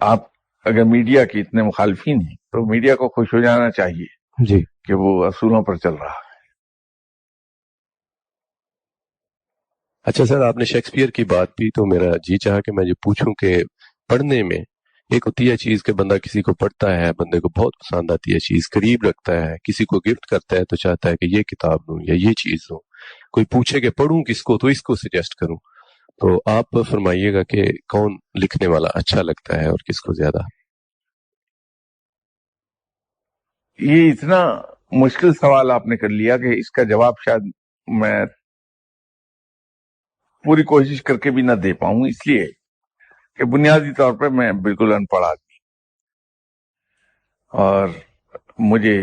آپ اگر میڈیا کے اتنے مخالفین ہیں تو میڈیا کو خوش ہو جانا چاہیے جی کہ وہ اصولوں پر چل رہا ہے۔ اچھا سر، آپ نے شیکسپیئر کی بات کی تو میرا جی چاہا کہ میں یہ پوچھوں کہ پڑھنے میں ایک ہوتی ہے چیز کہ بندہ کسی کو پڑھتا ہے، بندے کو بہت پسند آتی ہے چیز، قریب رکھتا ہے، کسی کو گفٹ کرتا ہے تو چاہتا ہے کہ یہ کتاب دوں یا یہ چیز دوں، کوئی پوچھے کہ پڑھوں کس کو تو اس کو سجیسٹ کروں، تو آپ فرمائیے گا کہ کون لکھنے والا اچھا لگتا ہے اور کس کو زیادہ؟ یہ اتنا مشکل سوال آپ نے کر لیا کہ اس کا جواب شاید میں پوری کوشش کر کے بھی نہ دے پاؤں، اس لیے کہ بنیادی طور پہ میں بالکل ان پڑھ آدمی اور مجھے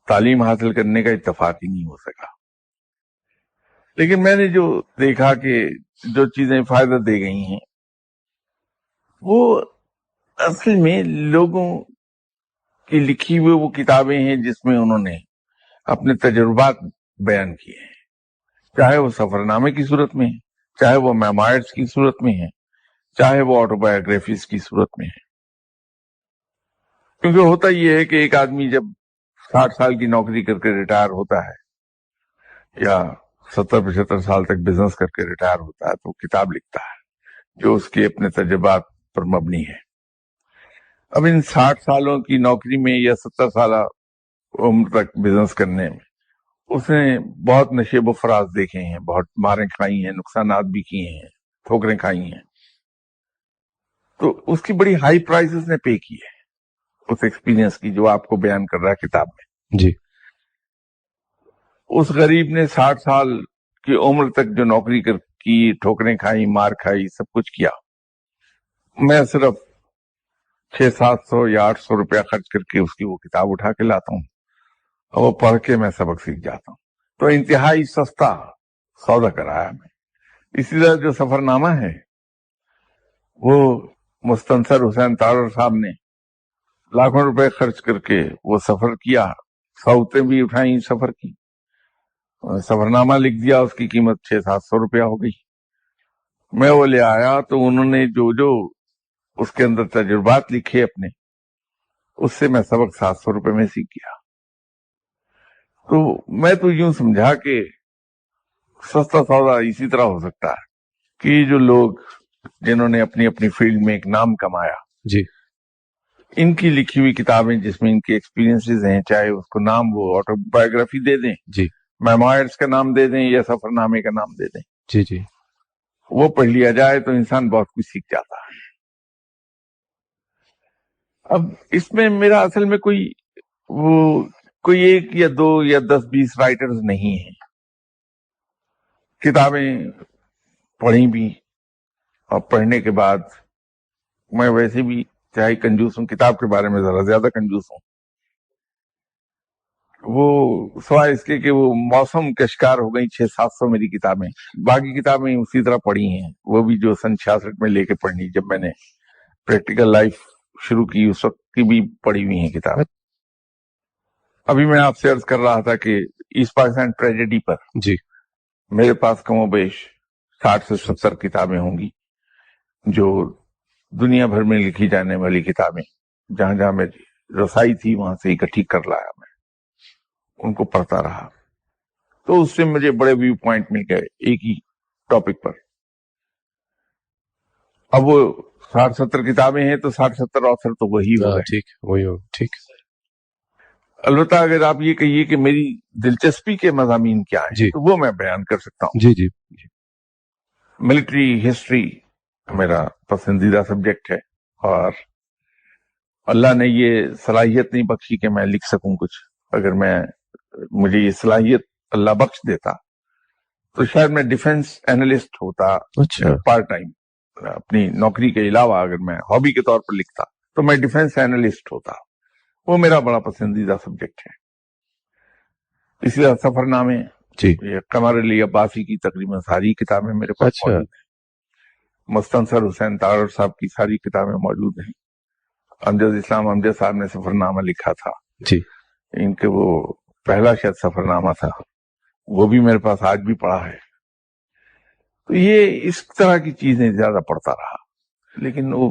تعلیم حاصل کرنے کا اتفاق ہی نہیں ہو سکا، لیکن میں نے جو دیکھا کہ جو چیزیں فائدہ دے گئی ہیں وہ اصل میں لوگوں کی لکھی ہوئی وہ کتابیں ہیں جس میں انہوں نے اپنے تجربات بیان کیے ہیں، چاہے وہ سفر نامے کی صورت میں ہے، چاہے وہ میموائرز کی صورت میں ہے، چاہے وہ آٹوبایوگرافیز کی صورت میں ہے۔ کیونکہ ہوتا یہ ہے کہ ایک آدمی جب 60 سال کی نوکری کر کے ریٹائر ہوتا ہے یا 70-75 سال تک بزنس کر کے ریٹائر ہوتا ہے تو کتاب لکھتا ہے جو اس کے اپنے تجربات پر مبنی ہے۔ اب ان 60 سالوں کی نوکری میں یا 70 سالہ عمر تک بزنس کرنے میں اس نے بہت نشیب و فراز دیکھے ہیں، بہت ماریں کھائی ہیں، نقصانات بھی کیے ہیں، ٹھوکریں کھائی ہیں، تو اس کی بڑی ہائی پرائسز نے پے کی ہے اس ایکسپیرینس کی جو آپ کو بیان کر رہا ہے کتاب میں۔ جی اس غریب نے 60 سال کی عمر تک جو نوکری کی، ٹھوکریں کھائی، مار کھائی، سب کچھ کیا، میں صرف 600-700 یا 800 روپیہ خرچ کر کے اس کی وہ کتاب اٹھا کے لاتا ہوں اور وہ پڑھ کے میں سبق سیکھ جاتا ہوں، تو انتہائی سستا سودا کرایا میں۔ اسی طرح جو سفر نامہ ہے وہ مستنصر حسین تارڑ صاحب نے لاکھوں روپے خرچ کر کے وہ سفر کیا، سعودتیں بھی اٹھائیں سفر کی، سفر نامہ لکھ دیا، اس کی قیمت 600-700 روپیہ ہو گئی۔ میں وہ لے آیا تو انہوں نے جو اس کے اندر تجربات لکھے اپنے، اس سے میں سبق 700 روپے میں سیکھ گیا۔ تو میں تو یوں سمجھا کہ سستا سودا اسی طرح ہو سکتا ہے کہ جو لوگ جنہوں نے اپنی اپنی فیلڈ میں ایک نام کمایا، جی ان کی لکھی ہوئی کتابیں جس میں ان کے ایکسپیرینسز ہیں، چاہے اس کو نام وہ آٹو بایوگرافی دے دیں، جی میموائرز کا نام دے دیں یا سفر نامے کا نام دے دیں، جی جی وہ پڑھ لیا جائے تو انسان بہت کچھ سیکھ جاتا ہے۔ اب اس میں میرا اصل میں کوئی 1 یا 2 یا 10-20 رائٹرز نہیں ہیں، کتابیں پڑھی بھی اور پڑھنے کے بعد میں ویسے بھی چاہے کنجوس ہوں، کتاب کے بارے میں ذرا زیادہ کنجوس ہوں، وہ سوائے اس کے کہ وہ موسم کا شکار ہو گئی 600-700 میری کتابیں، باقی کتابیں اسی طرح پڑھی ہیں، وہ بھی جو سن 66 میں لے کے پڑھنی، جب میں نے پریکٹیکل لائف شروع کی اس وقت کی بھی پڑھی ہوئی ہیں کتابیں۔ ابھی میں آپ سے عرض کر رہا تھا کہ ایسٹ پاکستان ٹریجڈی پر جی میرے پاس کم و بیش 60 سے 70 کتابیں ہوں گی جو دنیا بھر میں لکھی جانے والی کتابیں، جہاں جہاں میری رسائی تھی وہاں سے اکٹھی کر لایا، میں ان کو پڑھتا رہا، تو اس سے مجھے بڑے ویو پوائنٹ مل گئے ایک ہی ٹاپک پر۔ اب وہ 60-70 کتابیں ہیں تو 60-70 آتھر تو وہی ہو گئے۔ ٹھیک وہی ہو ٹھیک البتہ اگر آپ یہ کہیے کہ میری دلچسپی کے مضامین کیا ہیں جی تو وہ میں بیان کر سکتا ہوں۔ جی جی ملٹری ہسٹری میرا پسندیدہ سبجیکٹ ہے، اور اللہ نے یہ صلاحیت نہیں بخشی کہ میں لکھ سکوں کچھ۔ اگر مجھے یہ صلاحیت اللہ بخش دیتا تو شاید میں ڈیفنس اینالسٹ ہوتا، اچھا پارٹ ٹائم اپنی نوکری کے علاوہ اگر میں ہابی کے طور پر لکھتا تو میں ڈیفنس اینالسٹ ہوتا۔ وہ میرا بڑا پسندیدہ سبجیکٹ ہے۔ اسی طرح سفر نامے، جی یہ قمر علی عباسی کی تقریباً ساری کتابیں میرے پاس اچھا موجود ہیں، مستنصر حسین تارڑ صاحب کی ساری کتابیں موجود ہیں، امجد اسلام امجد صاحب نے سفر نامہ لکھا تھا، جی ان کے وہ پہلا شاید سفر نامہ تھا، وہ بھی میرے پاس آج بھی پڑا ہے۔ تو یہ اس طرح کی چیزیں زیادہ پڑھتا رہا، لیکن وہ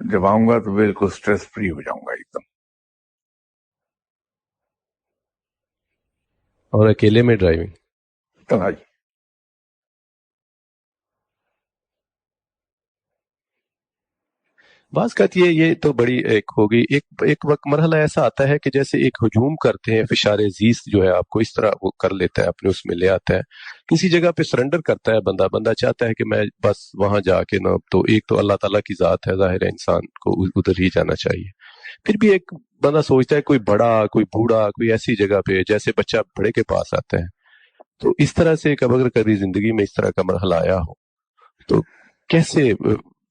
جب آؤں گا تو بالکل اسٹریس فری ہو جاؤں گا ایک دم. اور اکیلے میں ڈرائیونگ؟ تنہائی. بعض کہتی ہے یہ تو بڑی ایک ہوگی، ایک وقت مرحلہ ایسا آتا ہے کہ جیسے ایک ہجوم کرتے ہیں، فشار زیست جو ہے آپ کو اس طرح وہ کر لیتا ہے، اپنے اس میں لے آتا ہے، کسی جگہ پہ سرنڈر کرتا ہے بندہ چاہتا ہے کہ میں بس وہاں جا کے نا، تو ایک تو اللہ تعالیٰ کی ذات ہے، ظاہر ہے انسان کو ادھر ہی جانا چاہیے. پھر بھی ایک بندہ سوچتا ہے کوئی بڑا، کوئی بوڑھا، کوئی ایسی جگہ پہ جیسے بچہ بڑے کے پاس آتا ہے. تو اس طرح سے اگر کبھی زندگی میں اس طرح کا مرحلہ آیا ہو تو کیسے،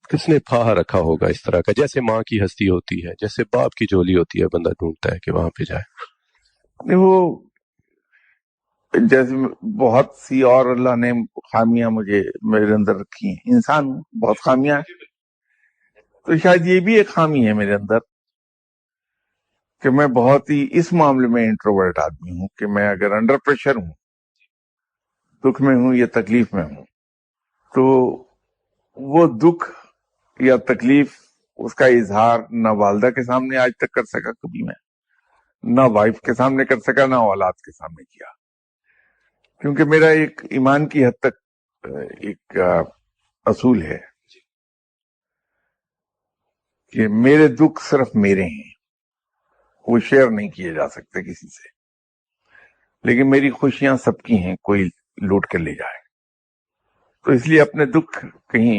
کس نے پھاہا رکھا ہوگا اس طرح کا؟ جیسے ماں کی ہستی ہوتی ہے، جیسے باپ کی جولی ہوتی ہے، بندہ ڈھونڈتا ہے کہ وہاں پہ جائے. وہ جیسے بہت سی اور اللہ نے خامیاں میرے اندر رکھی ہیں. انسان ہوں، بہت خامیاں ہیں، تو شاید یہ بھی ایک خامی ہے میرے اندر کہ میں بہت ہی اس معاملے میں انٹروورٹ آدمی ہوں کہ میں اگر انڈر پریشر ہوں، دکھ میں ہوں یا تکلیف میں ہوں، تو وہ دکھ یا تکلیف اس کا اظہار نہ والدہ کے سامنے آج تک کر سکا کبھی میں، نہ وائف کے سامنے کر سکا، نہ اولاد کے سامنے کیا. کیونکہ میرا ایک ایمان کی حد تک ایک اصول ہے کہ میرے دکھ صرف میرے ہیں، وہ شیئر نہیں کیے جا سکتے کسی سے، لیکن میری خوشیاں سب کی ہیں، کوئی لوٹ کر لے جائے. تو اس لیے اپنے دکھ کہیں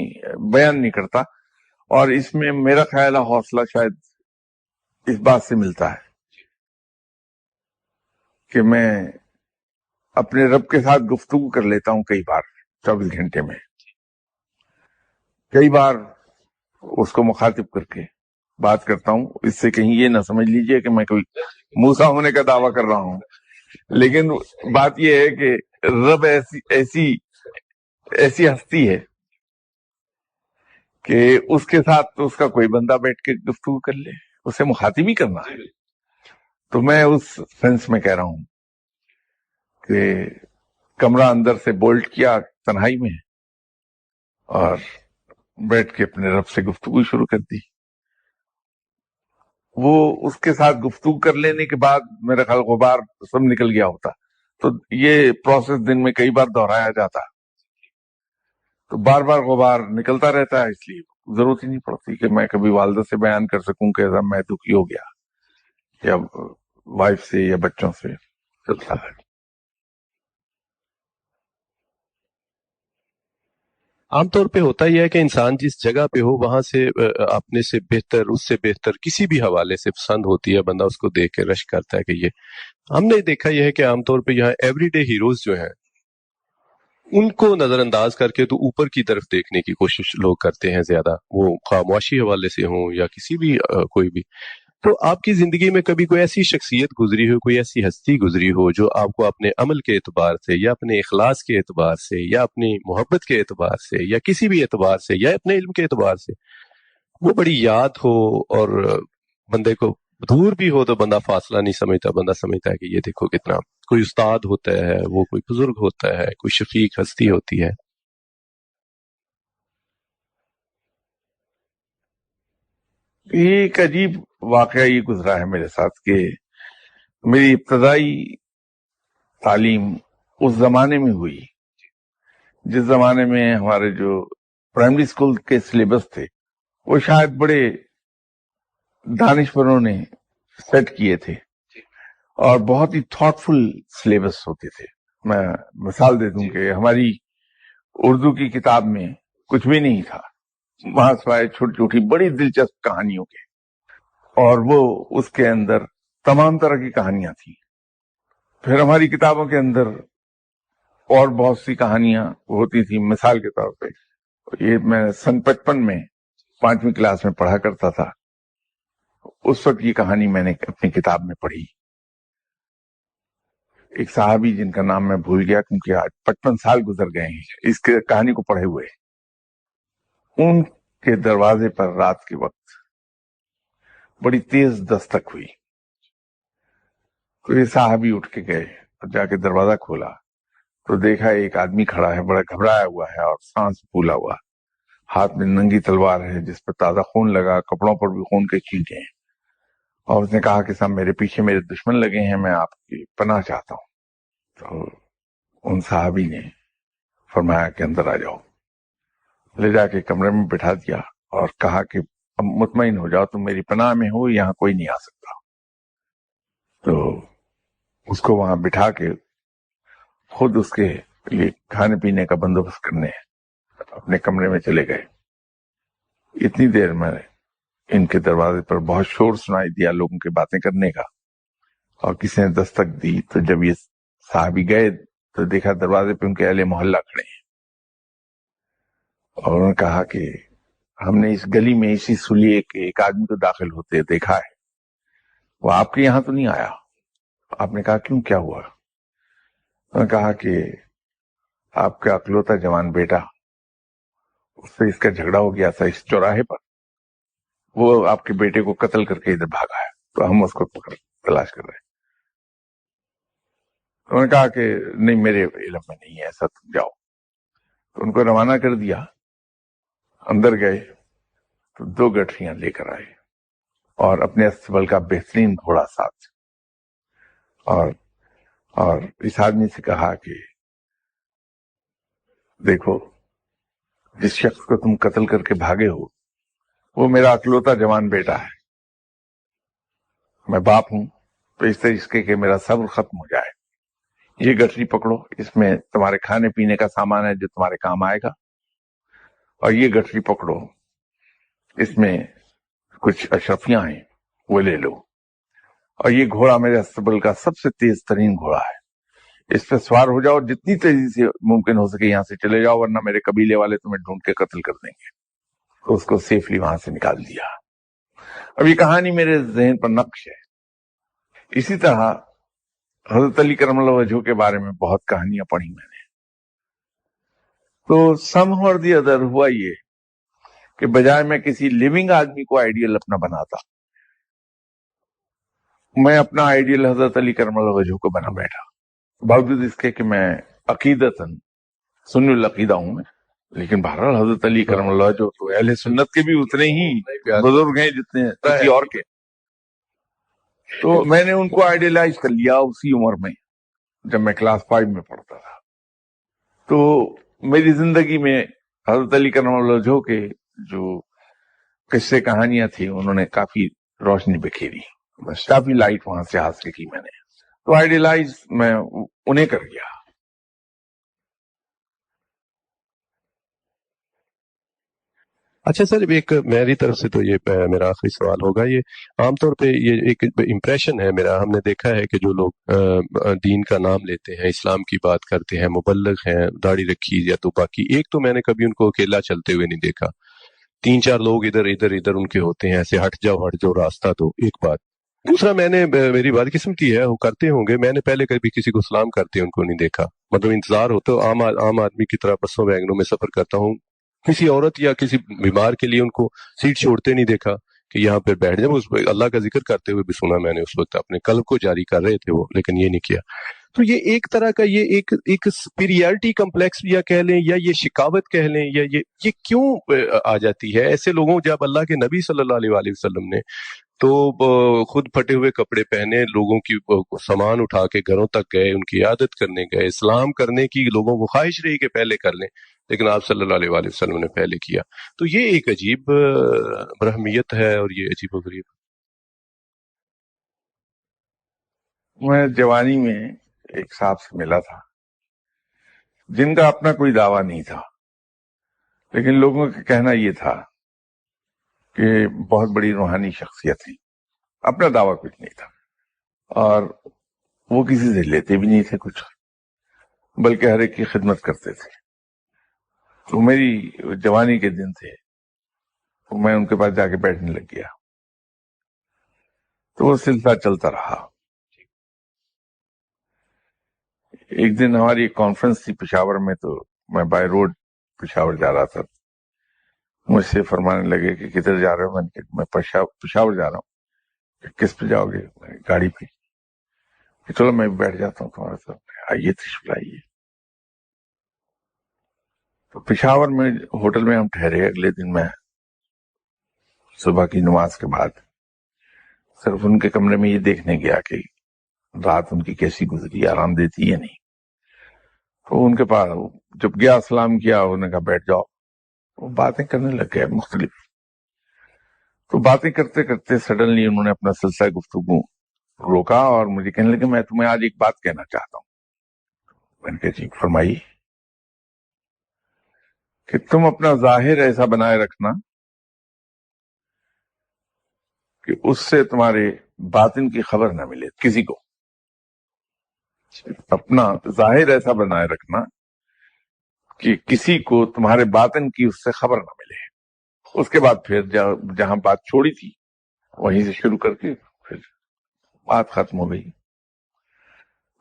بیان نہیں کرتا. اور اس میں میرا خیال ہے حوصلہ شاید اس بات سے ملتا ہے کہ میں اپنے رب کے ساتھ گفتگو کر لیتا ہوں کئی بار 24 گھنٹے میں، کئی بار اس کو مخاطب کر کے بات کرتا ہوں. اس سے کہیں یہ نہ سمجھ لیجئے کہ میں کوئی موسیٰ ہونے کا دعویٰ کر رہا ہوں، لیکن بات یہ ہے کہ رب ایسی ہستی ہے کہ اس کے ساتھ تو اس کا کوئی بندہ بیٹھ کے گفتگو کر لے، اسے مخاطب ہی کرنا ہے. تو میں اس سینس میں کہہ رہا ہوں کہ کمرہ اندر سے بولٹ کیا تنہائی میں اور بیٹھ کے اپنے رب سے گفتگو شروع کر دی. وہ اس کے ساتھ گفتگو کر لینے کے بعد میرا خیال غبار سب نکل گیا ہوتا. تو یہ پروسیس دن میں کئی بار دہرایا جاتا، تو بار بار غبار نکلتا رہتا ہے. اس لیے ضرورت ہی نہیں پڑتی کہ میں کبھی والدہ سے بیان کر سکوں کہ میں دکھی ہو گیا، یا وائف سے یا بچوں سے. چلتا ہے. عام طور پہ ہوتا ہی ہے کہ انسان جس جگہ پہ ہو وہاں سے اپنے سے بہتر، اس سے بہتر کسی بھی حوالے سے پسند ہوتی ہے، بندہ اس کو دیکھ کے رشک کرتا ہے کہ یہ ہم نے دیکھا یہ ہے کہ عام طور پہ یہاں ایوری ڈے ہیروز جو ہیں ان کو نظر انداز کر کے تو اوپر کی طرف دیکھنے کی کوشش لوگ کرتے ہیں زیادہ، وہ خاموشی حوالے سے ہوں یا کسی بھی کوئی بھی. تو آپ کی زندگی میں کبھی کوئی ایسی شخصیت گزری ہو، کوئی ایسی ہستی گزری ہو جو آپ کو اپنے عمل کے اعتبار سے یا اپنے اخلاص کے اعتبار سے یا اپنی محبت کے اعتبار سے یا کسی بھی اعتبار سے یا اپنے علم کے اعتبار سے وہ بڑی یاد ہو، اور بندے کو دور بھی ہو تو بندہ فاصلہ نہیں سمجھتا، بندہ سمجھتا ہے کہ یہ دیکھو کتنا، کوئی استاد ہوتا ہے، وہ کوئی بزرگ ہوتا ہے، کوئی شفیق ہستی ہوتی ہے؟ یہ ایک عجیب واقعہ یہ گزرا ہے میرے ساتھ کہ میری ابتدائی تعلیم اس زمانے میں ہوئی جس زمانے میں ہمارے جو پرائمری اسکول کے سلیبس تھے وہ شاید بڑے دانشوروں نے سیٹ کیے تھے اور بہت ہی تھاٹ فل سلیبس ہوتے تھے. میں مثال دے دوں کہ ہماری اردو کی کتاب میں کچھ بھی نہیں تھا وہاں سوائے چھوٹی چھوٹی بڑی دلچسپ کہانیوں کے، اور وہ اس کے اندر تمام طرح کی کہانیاں تھیں. پھر ہماری کتابوں کے اندر اور بہت سی کہانیاں ہوتی تھی. مثال کے طور پہ یہ میں سن 55 میں 5ویں کلاس میں پڑھا کرتا تھا، اس وقت یہ کہانی میں نے اپنی کتاب میں پڑھی. ایک صحابی جن کا نام میں بھول گیا کیونکہ آج 55 سال گزر گئے ہیں اس کے کہانی کو پڑھے ہوئے، ان کے دروازے پر رات کے وقت بڑی تیز دستک ہوئی. تو یہ صحابی اٹھ کے گئے اور جا کے دروازہ کھولا تو دیکھا ایک آدمی کھڑا ہے، بڑا گھبرایا ہوا ہے اور سانس پھولا ہوا، ہاتھ میں ننگی تلوار ہے جس پر تازہ خون لگا، کپڑوں پر بھی خون کے چھینٹے ہیں، اور اس نے کہا کہ صاحب میرے پیچھے میرے دشمن لگے ہیں، میں آپ کی پناہ چاہتا ہوں۔ تو ان صحابی نے فرمایا کہ اندر آ جاؤ، لے جا کے کمرے میں بٹھا دیا اور کہا کہ اب مطمئن ہو جاؤ، تم میری پناہ میں ہو، یہاں کوئی نہیں آ سکتا۔ تو اس کو وہاں بٹھا کے خود اس کے لیے کھانے پینے کا بندوبست کرنے اپنے کمرے میں چلے گئے۔ اتنی دیر میں ان کے دروازے پر بہت شور سنائی دیا لوگوں کے باتیں کرنے کا، اور کسی نے دستک دی۔ تو جب یہ صحابی گئے تو دیکھا دروازے پہ ان کے اہل محلہ کھڑے ہیں، اور انہوں نے کہا کہ ہم نے اس گلی میں اسی سلیے کے ایک آدمی کو داخل ہوتے دیکھا ہے، وہ آپ کے یہاں تو نہیں آیا۔ آپ نے کہا کیوں، کیا ہوا؟ انہوں نے کہا کہ آپ کا اکلوتا جوان بیٹا، اس سے اس کا جھگڑا ہو گیا تھا اس چوراہے پر، وہ آپ کے بیٹے کو قتل کر کے ادھر بھاگا ہے، تو ہم اس کو تلاش کر رہے ہیں۔ انہوں نے کہا کہ نہیں، میرے علم میں نہیں ہے ایسا، تم جاؤ۔ تو ان کو روانہ کر دیا۔ اندر گئے تو 2 گٹھریاں لے کر آئے اور اپنے استبل کا بہترین گھوڑا ساتھ، اور اس آدمی سے کہا کہ دیکھو، جس شخص کو تم قتل کر کے بھاگے ہو وہ میرا اکلوتا جوان بیٹا ہے، میں باپ ہوں، تو اس طریقے کہ میرا صبر ختم ہو جائے۔ یہ گٹری پکڑو، اس میں تمہارے کھانے پینے کا سامان ہے جو تمہارے کام آئے گا، اور یہ گٹری پکڑو، اس میں کچھ اشرفیاں ہیں، وہ لے لو، اور یہ گھوڑا میرے استبل کا سب سے تیز ترین گھوڑا ہے، اس پہ سوار ہو جاؤ، جتنی تیزی سے ممکن ہو سکے یہاں سے چلے جاؤ، ورنہ میرے قبیلے والے تمہیں ڈھونڈ کے قتل کر دیں گے۔ تو اس کو سیفلی وہاں سے نکال دیا۔ اب یہ کہانی میرے ذہن پر نقش ہے۔ اسی طرح حضرت علی کرم اللہ وجہہ کے بارے میں بہت کہانیاں پڑھی میں نے، تو سم اور دی ادر ہوا یہ کہ بجائے میں کسی لیونگ آدمی کو آئیڈیل اپنا بناتا، میں اپنا آئیڈیل حضرت علی کرم اللہ وجہہ کو بنا بیٹھا، باوجود اس کے کہ میں عقیدتاً سنی العقیدہ ہوں میں، لیکن بہرحال حضرت علی کرم اللہ جو تو اہل سنت کے بھی اتنے ہی بزرگ ہیں جتنے کسی اور کے، تو میں نے ان کو آئیڈیلائز کر لیا اسی عمر میں جب میں کلاس 5 میں پڑھتا تھا۔ تو میری زندگی میں حضرت علی کرم اللہ وجہہ کے جو قصے کہانیاں تھیں انہوں نے کافی روشنی بکھیری، کافی لائٹ وہاں سے حاصل کی میں نے، تو آئیڈیلائز میں انہیں کر گیا۔ اچھا سر، ایک میری طرف سے تو یہ میرا آخری سوال ہوگا، یہ عام طور پہ یہ ایک امپریشن ہے میرا، ہم نے دیکھا ہے کہ جو لوگ دین کا نام لیتے ہیں، اسلام کی بات کرتے ہیں، مبلغ ہیں، داڑھی رکھی یا تو باقی، ایک تو میں نے کبھی ان کو اکیلا چلتے ہوئے نہیں دیکھا، 3-4 لوگ ادھر ان کے ہوتے ہیں، ایسے ہٹ جاؤ راستہ دو، ایک بات۔ دوسرا، میں نے میری بات قسمتی ہے، وہ کرتے ہوں گے، میں نے پہلے کبھی کسی کو سلام کرتے ان کو نہیں دیکھا، مطلب انتظار ہوتا ہے، عام آدمی کی طرح بسوں ویگنوں میں سفر کرتا ہوں، کسی عورت یا کسی بیمار کے لیے ان کو سیٹ چھوڑتے نہیں دیکھا کہ یہاں پہ بیٹھ جائیں، اس اللہ کا ذکر کرتے ہوئے بھی سنا میں نے اس وقت، اپنے قلب کو جاری کر رہے تھے وہ، لیکن یہ نہیں کیا۔ تو یہ ایک طرح کا یہ ایک سپیریئرٹی کمپلیکس یا کہہ لیں، یا یہ شکاوت کہہ لیں، یا یہ کیوں آ جاتی ہے ایسے لوگوں، جب اللہ کے نبی صلی اللہ علیہ وسلم نے تو خود پھٹے ہوئے کپڑے پہنے، لوگوں کی سامان اٹھا کے گھروں تک گئے، ان کی عیادت کرنے گئے، اسلام کرنے کی لوگوں کو خواہش رہی کہ پہلے کر لیں، لیکن آپ صلی اللہ علیہ وسلم نے پہلے کیا۔ تو یہ ایک عجیب برہمیت ہے، اور یہ عجیب و غریب۔ میں جوانی میں ایک صاحب سے ملا تھا جن کا اپنا کوئی دعویٰ نہیں تھا، لیکن لوگوں کا کہنا یہ تھا کہ بہت بڑی روحانی شخصیت تھی، اپنا دعویٰ کچھ نہیں تھا، اور وہ کسی سے لیتے بھی نہیں تھے کچھ، بلکہ ہر ایک کی خدمت کرتے تھے۔ تو میری جوانی کے دن تھے، تو میں ان کے پاس جا کے بیٹھنے لگ گیا، تو وہ سلسلہ چلتا رہا۔ ایک دن ہماری ایک کانفرنس تھی پشاور میں، تو میں بائی روڈ پشاور جا رہا تھا، مجھ سے فرمانے لگے کہ کدھر جا رہے ہو؟ میں نے کہا میں پشاور جا رہا ہوں۔ کس پہ جاؤ گے؟ گاڑی پہ۔ کہ چلو میں بیٹھ جاتا ہوں تمہارے ساتھ، آئیے تشریف لائیے۔ تو پشاور میں ہوٹل میں ہم ٹھہرے. اگلے دن میں صبح کی نماز کے بعد صرف ان کے کمرے میں یہ دیکھنے گیا کہ رات ان کی کیسی گزری, آرام دیتی ہے نہیں. تو ان کے پاس جب گیا, سلام کیا, انہوں نے کہا بیٹھ جاؤ. وہ باتیں کرنے لگ گئے مختلف. تو باتیں کرتے کرتے سڈنلی انہوں نے اپنا سلسلہ گفتگو روکا اور مجھے کہنے لگے میں تمہیں آج ایک بات کہنا چاہتا ہوں. میں نے کہا جی فرمائیے. کہ تم اپنا ظاہر ایسا بنائے رکھنا کہ اس سے تمہارے باطن کی خبر نہ ملے کسی کو. اپنا ظاہر ایسا بنائے رکھنا کہ کسی کو تمہارے باطن کی اس سے خبر نہ ملے. اس کے بعد پھر جہاں بات چھوڑی تھی وہیں سے شروع کر کے پھر بات ختم ہو گئی.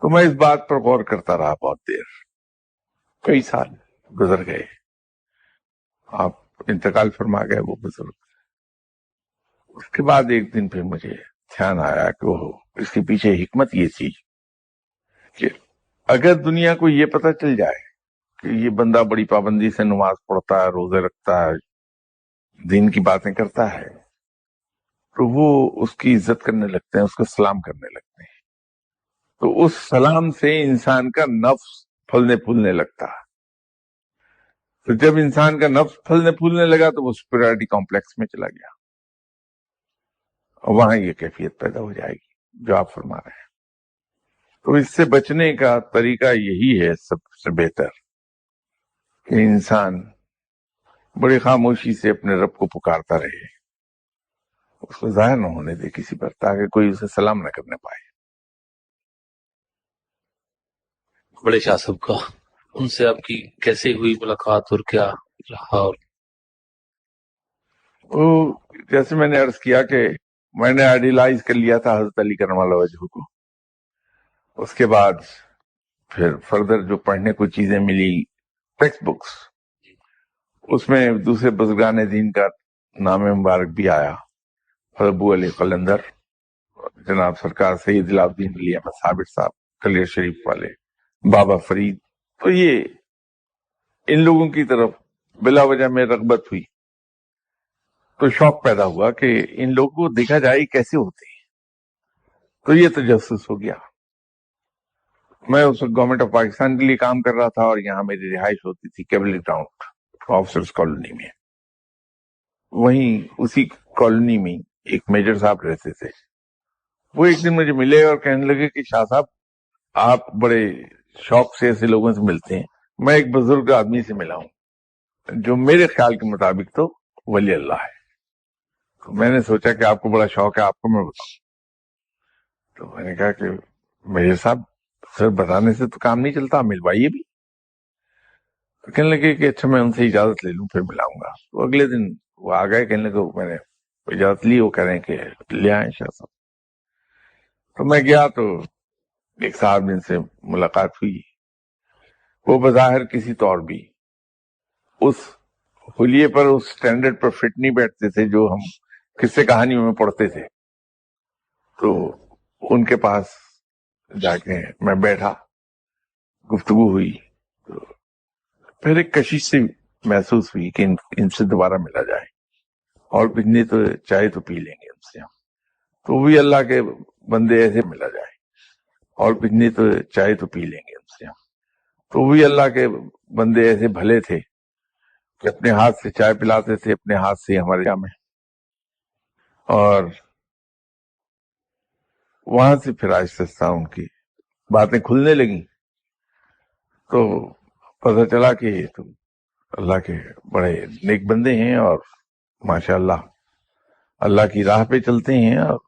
تو میں اس بات پر غور کرتا رہا بہت دیر. کئی سال گزر گئے, آپ انتقال فرما گئے وہ بزرگ. اس کے بعد ایک دن پھر مجھے دھیان آیا کہ وہ اس کے پیچھے حکمت یہ تھی کہ اگر دنیا کو یہ پتہ چل جائے کہ یہ بندہ بڑی پابندی سے نماز پڑھتا ہے, روزے رکھتا ہے, دین کی باتیں کرتا ہے, تو وہ اس کی عزت کرنے لگتے ہیں, اس کو سلام کرنے لگتے ہیں. تو اس سلام سے انسان کا نفس پھلنے پھولنے لگتا ہے. تو جب انسان کا نفس پھلنے پھولنے لگا تو وہ سپیریورٹی کمپلیکس میں چلا گیا, اور وہاں یہ کیفیت پیدا ہو جائے گی جو آپ فرما رہے ہیں. تو اس سے بچنے کا طریقہ یہی ہے سب سے بہتر کہ انسان بڑی خاموشی سے اپنے رب کو پکارتا رہے, اس کو ظاہر نہ ہونے دے کسی پر, تاکہ کوئی اسے سلام نہ کرنے پائے. بڑے شاہ صاحب کا ان سے آپ کی کیسے ہوئی ملاقات اور کیا رہا؟ اور وہ جیسے میں نے عرض کیا کہ میں نے آئیڈیلائز کر لیا تھا حضرت علی کرم اللہ وجہہ کو. اس کے بعد پھر فردر جو پڑھنے کو چیزیں ملی, ٹیکسٹ بکس, اس میں دوسرے بزرگان دین کا نام مبارک بھی آیا. ابو علی قلندر, جناب سرکار سید العابدین علی احمد ثابت صاحب کلیر شریف والے, بابا فرید. تو یہ ان لوگوں کی طرف بلا وجہ میں رغبت ہوئی, تو شوق پیدا ہوا کہ ان لوگوں کو دیکھا جائے کیسے ہوتے ہیں. تو یہ تجسس ہو گیا. میں اس وقت گورنمنٹ آف پاکستان کے لیے کام کر رہا تھا, اور یہاں میری رہائش ہوتی تھی کیبلی گراؤنڈ آفیسرز کالونی میں. وہیں اسی کالونی میں ایک میجر صاحب رہتے تھے. وہ ایک دن مجھے ملے اور کہنے لگے کہ شاہ صاحب آپ بڑے شوق سے ایسے لوگوں سے ملتے ہیں. میں ایک بزرگ آدمی سے ملا ہوں جو میرے خیال کے مطابق تو ولی اللہ ہے. تو میں نے سوچا کہ آپ کو بڑا شوق ہے, آپ کو میں بتاؤں. تو میں نے کہا کہ میجر صاحب سر بتانے سے تو کام نہیں چلتا, ملوائیے بھی. تو کہنے لگے کہ اچھا میں ان سے اجازت لے لوں پھر ملاؤں گا. تو اگلے دن وہ آ گئے, کہنے لگے میں نے اجازت لی, وہ کہہ رہے ہیں کہ لے آئیں شاہ صاحب. تو میں گیا تو ایک صاحب جن سے ملاقات ہوئی, وہ بظاہر کسی طور بھی اس حلیے پر, اس سٹینڈرڈ پر فٹ نہیں بیٹھتے تھے جو ہم قصے کہانیوں میں پڑھتے تھے. تو ان کے پاس جا کے میں بیٹھا, گفتگو ہوئی. تو پھر ایک کشش سے محسوس ہوئی کہ ان سے دوبارہ ملا جائے, اور کچھ نہیں تو چائے تو پی لیں گے ان سے ہم. تو بھی اللہ کے بندے ایسے ملا جائے, اور کچھ نہیں تو چائے تو پی لیں گے ان سے ہم. تو بھی اللہ کے بندے ایسے بھلے تھے کہ اپنے ہاتھ سے چائے پلاتے تھے, اپنے ہاتھ سے ہمارے جامع. اور وہاں سے پھر آہستہ آہستہ ان کی باتیں کھلنے لگیں. تو پتہ چلا کہ یہ تو اللہ کے بڑے نیک بندے ہیں, اور ماشاءاللہ اللہ کی راہ پہ چلتے ہیں, اور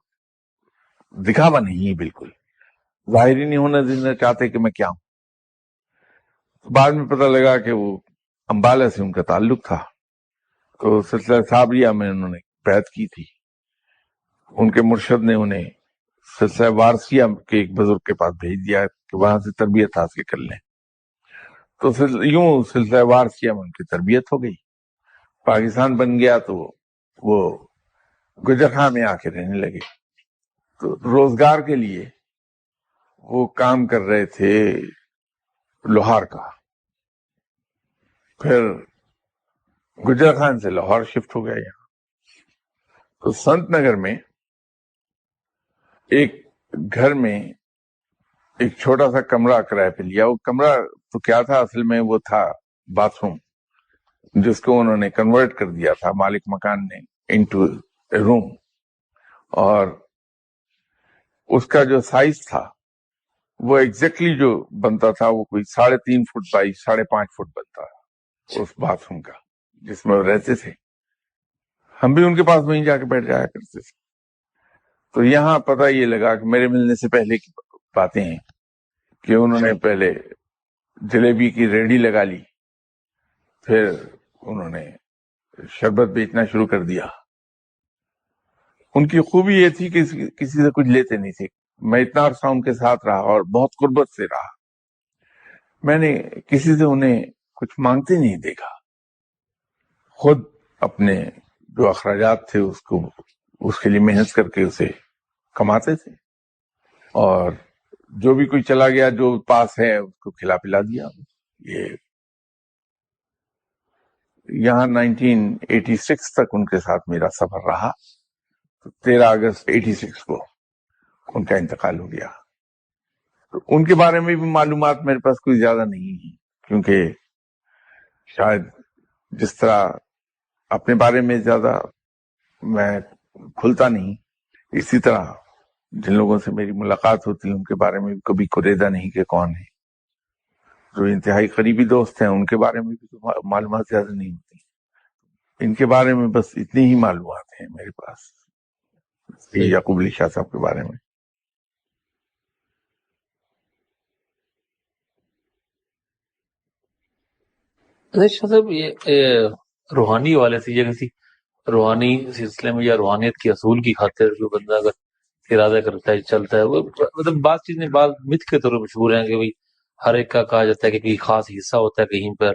دکھاوا نہیں ہے, بالکل ظاہری نہیں ہونا دینا چاہتے کہ میں کیا ہوں. بعد میں پتہ لگا کہ وہ امبالہ سے ان کا تعلق تھا. تو سلسلہ صابریہ میں انہوں نے بیعت کی تھی. ان کے مرشد نے انہیں سلسلہ وارثیہ کے ایک بزرگ کے پاس بھیج دیا کہ وہاں سے تربیت حاصل کر لیں. تو یوں سلسلہ وارثیہ میں ان کی تربیت ہو گئی. پاکستان بن گیا تو وہ گجرخاں میں آ کے رہنے لگے. تو روزگار کے لیے وہ کام کر رہے تھے لوہار کا. پھر گجر خان سے لاہور شفٹ ہو گیا یہاں. تو سنت نگر میں ایک گھر میں ایک چھوٹا سا کمرہ کرایہ پہ لیا. وہ کمرہ تو کیا تھا اصل میں، وہ تھا باتھ روم، جس کو انہوں نے کنورٹ کر دیا تھا مالک مکان نے انٹو اے روم. اور اس کا جو سائز تھا وہ ایگزیکٹلی جو بنتا تھا وہ کوئی 3.5 فٹ بائی 5.5 فٹ بنتا تھا اس باتھ روم کا جس میں وہ رہتے تھے. ہم بھی ان کے پاس وہیں جا کے بیٹھ جایا کرتے تھے. تو یہاں پتہ یہ لگا کہ میرے ملنے سے پہلے کی باتیں ہیں کہ انہوں نے پہلے جلیبی کی ریڑھی لگا لی، پھر انہوں نے شربت بیچنا شروع کر دیا. ان کی خوبی یہ تھی کہ کسی سے کچھ لیتے نہیں تھے. میں اتنا عرصہ ان کے ساتھ رہا اور بہت قربت سے رہا، میں نے کسی سے انہیں کچھ مانگتے نہیں دیکھا. خود اپنے جو اخراجات تھے اس کے لیے محنت کر کے اسے کماتے تھے، اور جو بھی کوئی چلا گیا جو پاس ہے اس کو کھلا پلا دیا. یہ یہاں 1986 تک ان کے ساتھ میرا سفر رہا. 13 اگست 86 کو ان کا انتقال ہو گیا. تو ان کے بارے میں بھی معلومات میرے پاس کوئی زیادہ نہیں ہے، کیونکہ شاید جس طرح اپنے بارے میں زیادہ میں کھلتا نہیں، اسی طرح جن لوگوں سے میری ملاقات ہوتی ہے ان کے بارے میں بھی کبھی کوریدا نہیں کہ کون ہے. جو انتہائی قریبی دوست ہیں ان کے بارے میں بھی تو معلومات زیادہ نہیں ہوتی. ان کے بارے میں بس اتنی ہی معلومات ہیں میرے پاس، یعقوب علی شاہ صاحب کے بارے میں. شاہ صاحب یہ روحانی والے سے یہ کسی روحانی سلسلے میں یا روحانیت کے اصول کی خاطر جو بندہ اگر ارادہ کرتا ہے چلتا ہے، وہ مطلب بعض چیزیں بعض مت کے طور پر مشہور ہیں کہ بھئی ہر ایک کا کہا جاتا ہے کہ کوئی خاص حصہ ہوتا ہے کہیں پر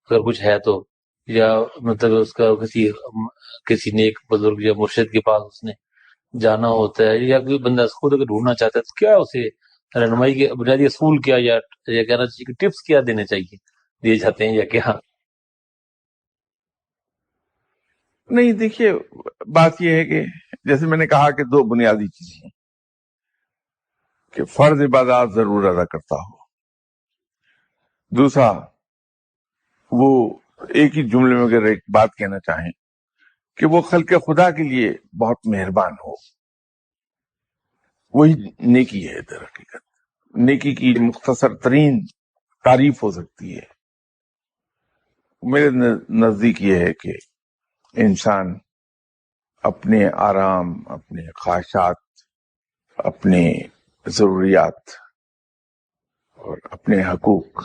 اگر کچھ ہے تو، یا مطلب اس کا کسی نیک بزرگ یا مرشد کے پاس اس نے جانا ہوتا ہے، یا کوئی بندہ خود اگر ڈھونڈنا چاہتا ہے تو کیا اسے رہنمائی کے بنیادی اصول کیا یا کہنا چاہیے کہ ٹپس کیا دینے چاہیے دیے جاتے ہیں یا کیا؟ نہیں، دیکھیے بات یہ ہے کہ جیسے میں نے کہا کہ 2 بنیادی چیزیں ہیں کہ فرض عبادات ضرور ادا کرتا ہو. دوسرا، وہ ایک ہی جملے میں اگر ایک بات کہنا چاہیں کہ وہ خلق خدا کے لیے بہت مہربان ہو. وہی نیکی ہے در حقیقت. نیکی کی مختصر ترین تعریف ہو سکتی ہے. میرے نزدیک یہ ہے کہ انسان اپنے آرام، اپنے خواہشات، اپنے ضروریات اور اپنے حقوق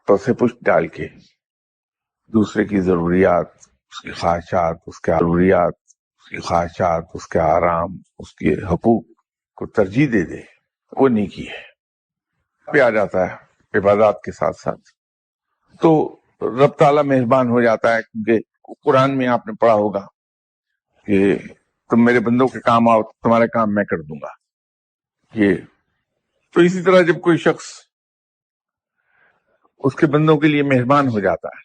پس پشت ڈال کے دوسرے کی ضروریات، اس کی خواہشات، اس کے ضروریات، اس کی خواہشات، اس کے آرام، اس کے حقوق کو ترجیح دے دے، وہ نیکی ہے. پہ آ جاتا ہے عبادات کے ساتھ ساتھ تو رب تعالیٰ مہربان ہو جاتا ہے، کیونکہ قرآن میں آپ نے پڑھا ہوگا کہ تم میرے بندوں کے کام آؤ، تمہارا کام میں کر دوں گا. یہ تو اسی طرح جب کوئی شخص اس کے بندوں کے لیے مہربان ہو جاتا ہے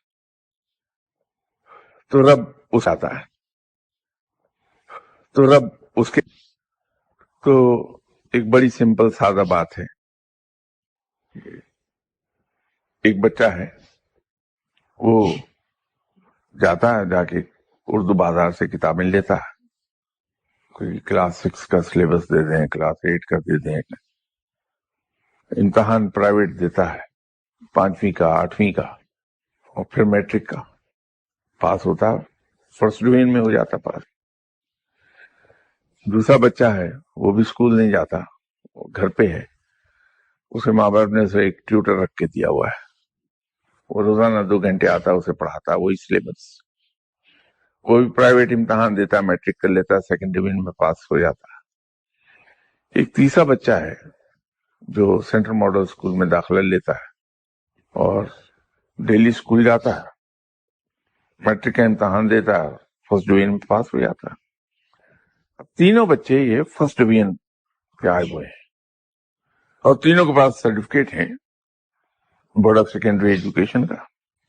تو رب اس آتا ہے، تو رب اس کے. تو ایک بڑی سمپل سادہ بات ہے، ایک بچہ ہے، وہ جاتا ہے، جا کے اردو بازار سے کتابیں لیتا ہے. کوئی کلاس 6 کا سلیبس دے دیں، کلاس 8 کا دے دیں. امتحان پرائیویٹ دیتا ہے، 5ویں کا، 8ویں کا، اور پھر میٹرک کا. پاس ہوتا، فرسٹ ڈویژن میں ہو جاتا پاس. دوسرا بچہ ہے، وہ بھی اسکول نہیں جاتا، وہ گھر پہ ہے. اسے ماں باپ نے اسے ایک ٹیوٹر رکھ کے دیا ہوا ہے، وہ روزانہ 2 گھنٹے آتا ہے، اسے پڑھاتا ہے وہی سلیبس. وہ بھی پرائیویٹ امتحان دیتا ہے، میٹرک کر لیتا ہے، 2nd ڈویژن میں پاس ہو جاتا ہے. ایک تیسرا بچہ ہے جو سینٹرل ماڈل اسکول میں داخلہ لیتا ہے اور ڈیلی اسکول جاتا ہے، میٹرک کا امتحان دیتا ہے، فرسٹ ڈویژن میں پاس ہو جاتا ہے. اب تینوں بچے یہ فرسٹ ڈویژن پہ آئے ہوئے ہیں اور تینوں کے پاس سرٹیفکیٹ ہیں بورڈ آف سیکنڈری ایجوکیشن کا.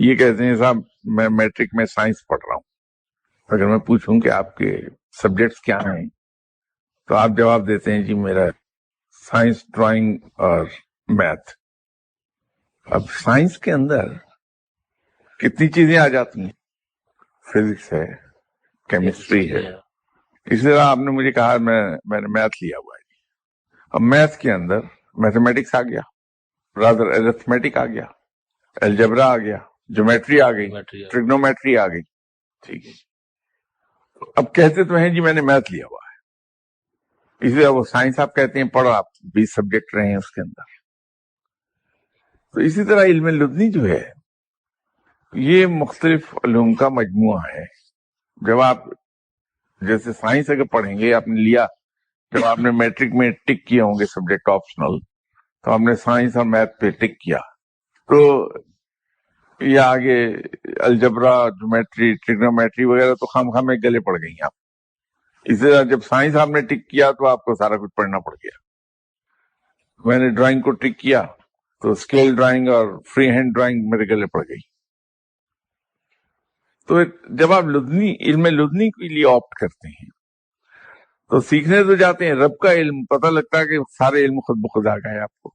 یہ کہتے ہیں صاحب میں میٹرک میں سائنس پڑھ رہا ہوں، اگر میں پوچھوں کہ آپ کے سبجیکٹس کیا ہیں تو آپ جواب دیتے ہیں جی میرا سائنس، ڈرائنگ اور میتھ۔ اب سائنس کے اندر کتنی چیزیں آ جاتی ہیں، فزکس ہے، کیمسٹری ہے۔ اسی طرح آپ نے مجھے کہا میں نے میتھ لیا ہوا ہے، اب میتھ کے اندر میتھمیٹکس آ گیا، رادر ارتھمیٹک آ گیا، الجبرا آ گیا، جیومیٹری آ گئی، ٹریگنومیٹری آ گئی، ٹھیک ہے۔ اب کہتے تو ہیں جی میں نے میتھ لیا ہوا ہے، اسی طرح وہ سائنس آپ کہتے ہیں پڑھو، آپ 20 سبجیکٹ رہے ہیں اس کے اندر۔ تو اسی طرح علم لدنی جو ہے یہ مختلف علوم کا مجموعہ ہے۔ جب آپ جیسے سائنس اگر پڑھیں گے، آپ نے لیا، جب آپ نے میٹرک میں ٹک کیے ہوں گے سبجیکٹ آپشنل، تو آپ نے سائنس اور میتھ پہ ٹک کیا، تو یہ آگے الجبرا، جیومیٹری، ٹریگنومیٹری وغیرہ تو خام میں گلے پڑ گئی آپ۔ اسی طرح جب سائنس آپ نے ٹک کیا تو آپ کو سارا کچھ پڑھنا پڑ گیا۔ میں نے ڈرائنگ کو ٹک کیا تو اسکیل ڈرائنگ اور فری ہینڈ ڈرائنگ میرے گلے پڑ گئی۔ تو جب آپ علم لدنی کے لیے آپٹ کرتے ہیں تو سیکھنے تو جاتے ہیں، رب کا علم پتہ لگتا ہے کہ سارے علم خود بخود آ گئے آپ کو،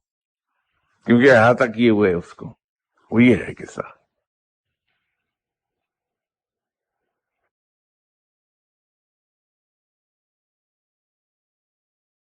کیونکہ احاطہ کیے ہوئے اس کو۔ وہی ہے قصہ۔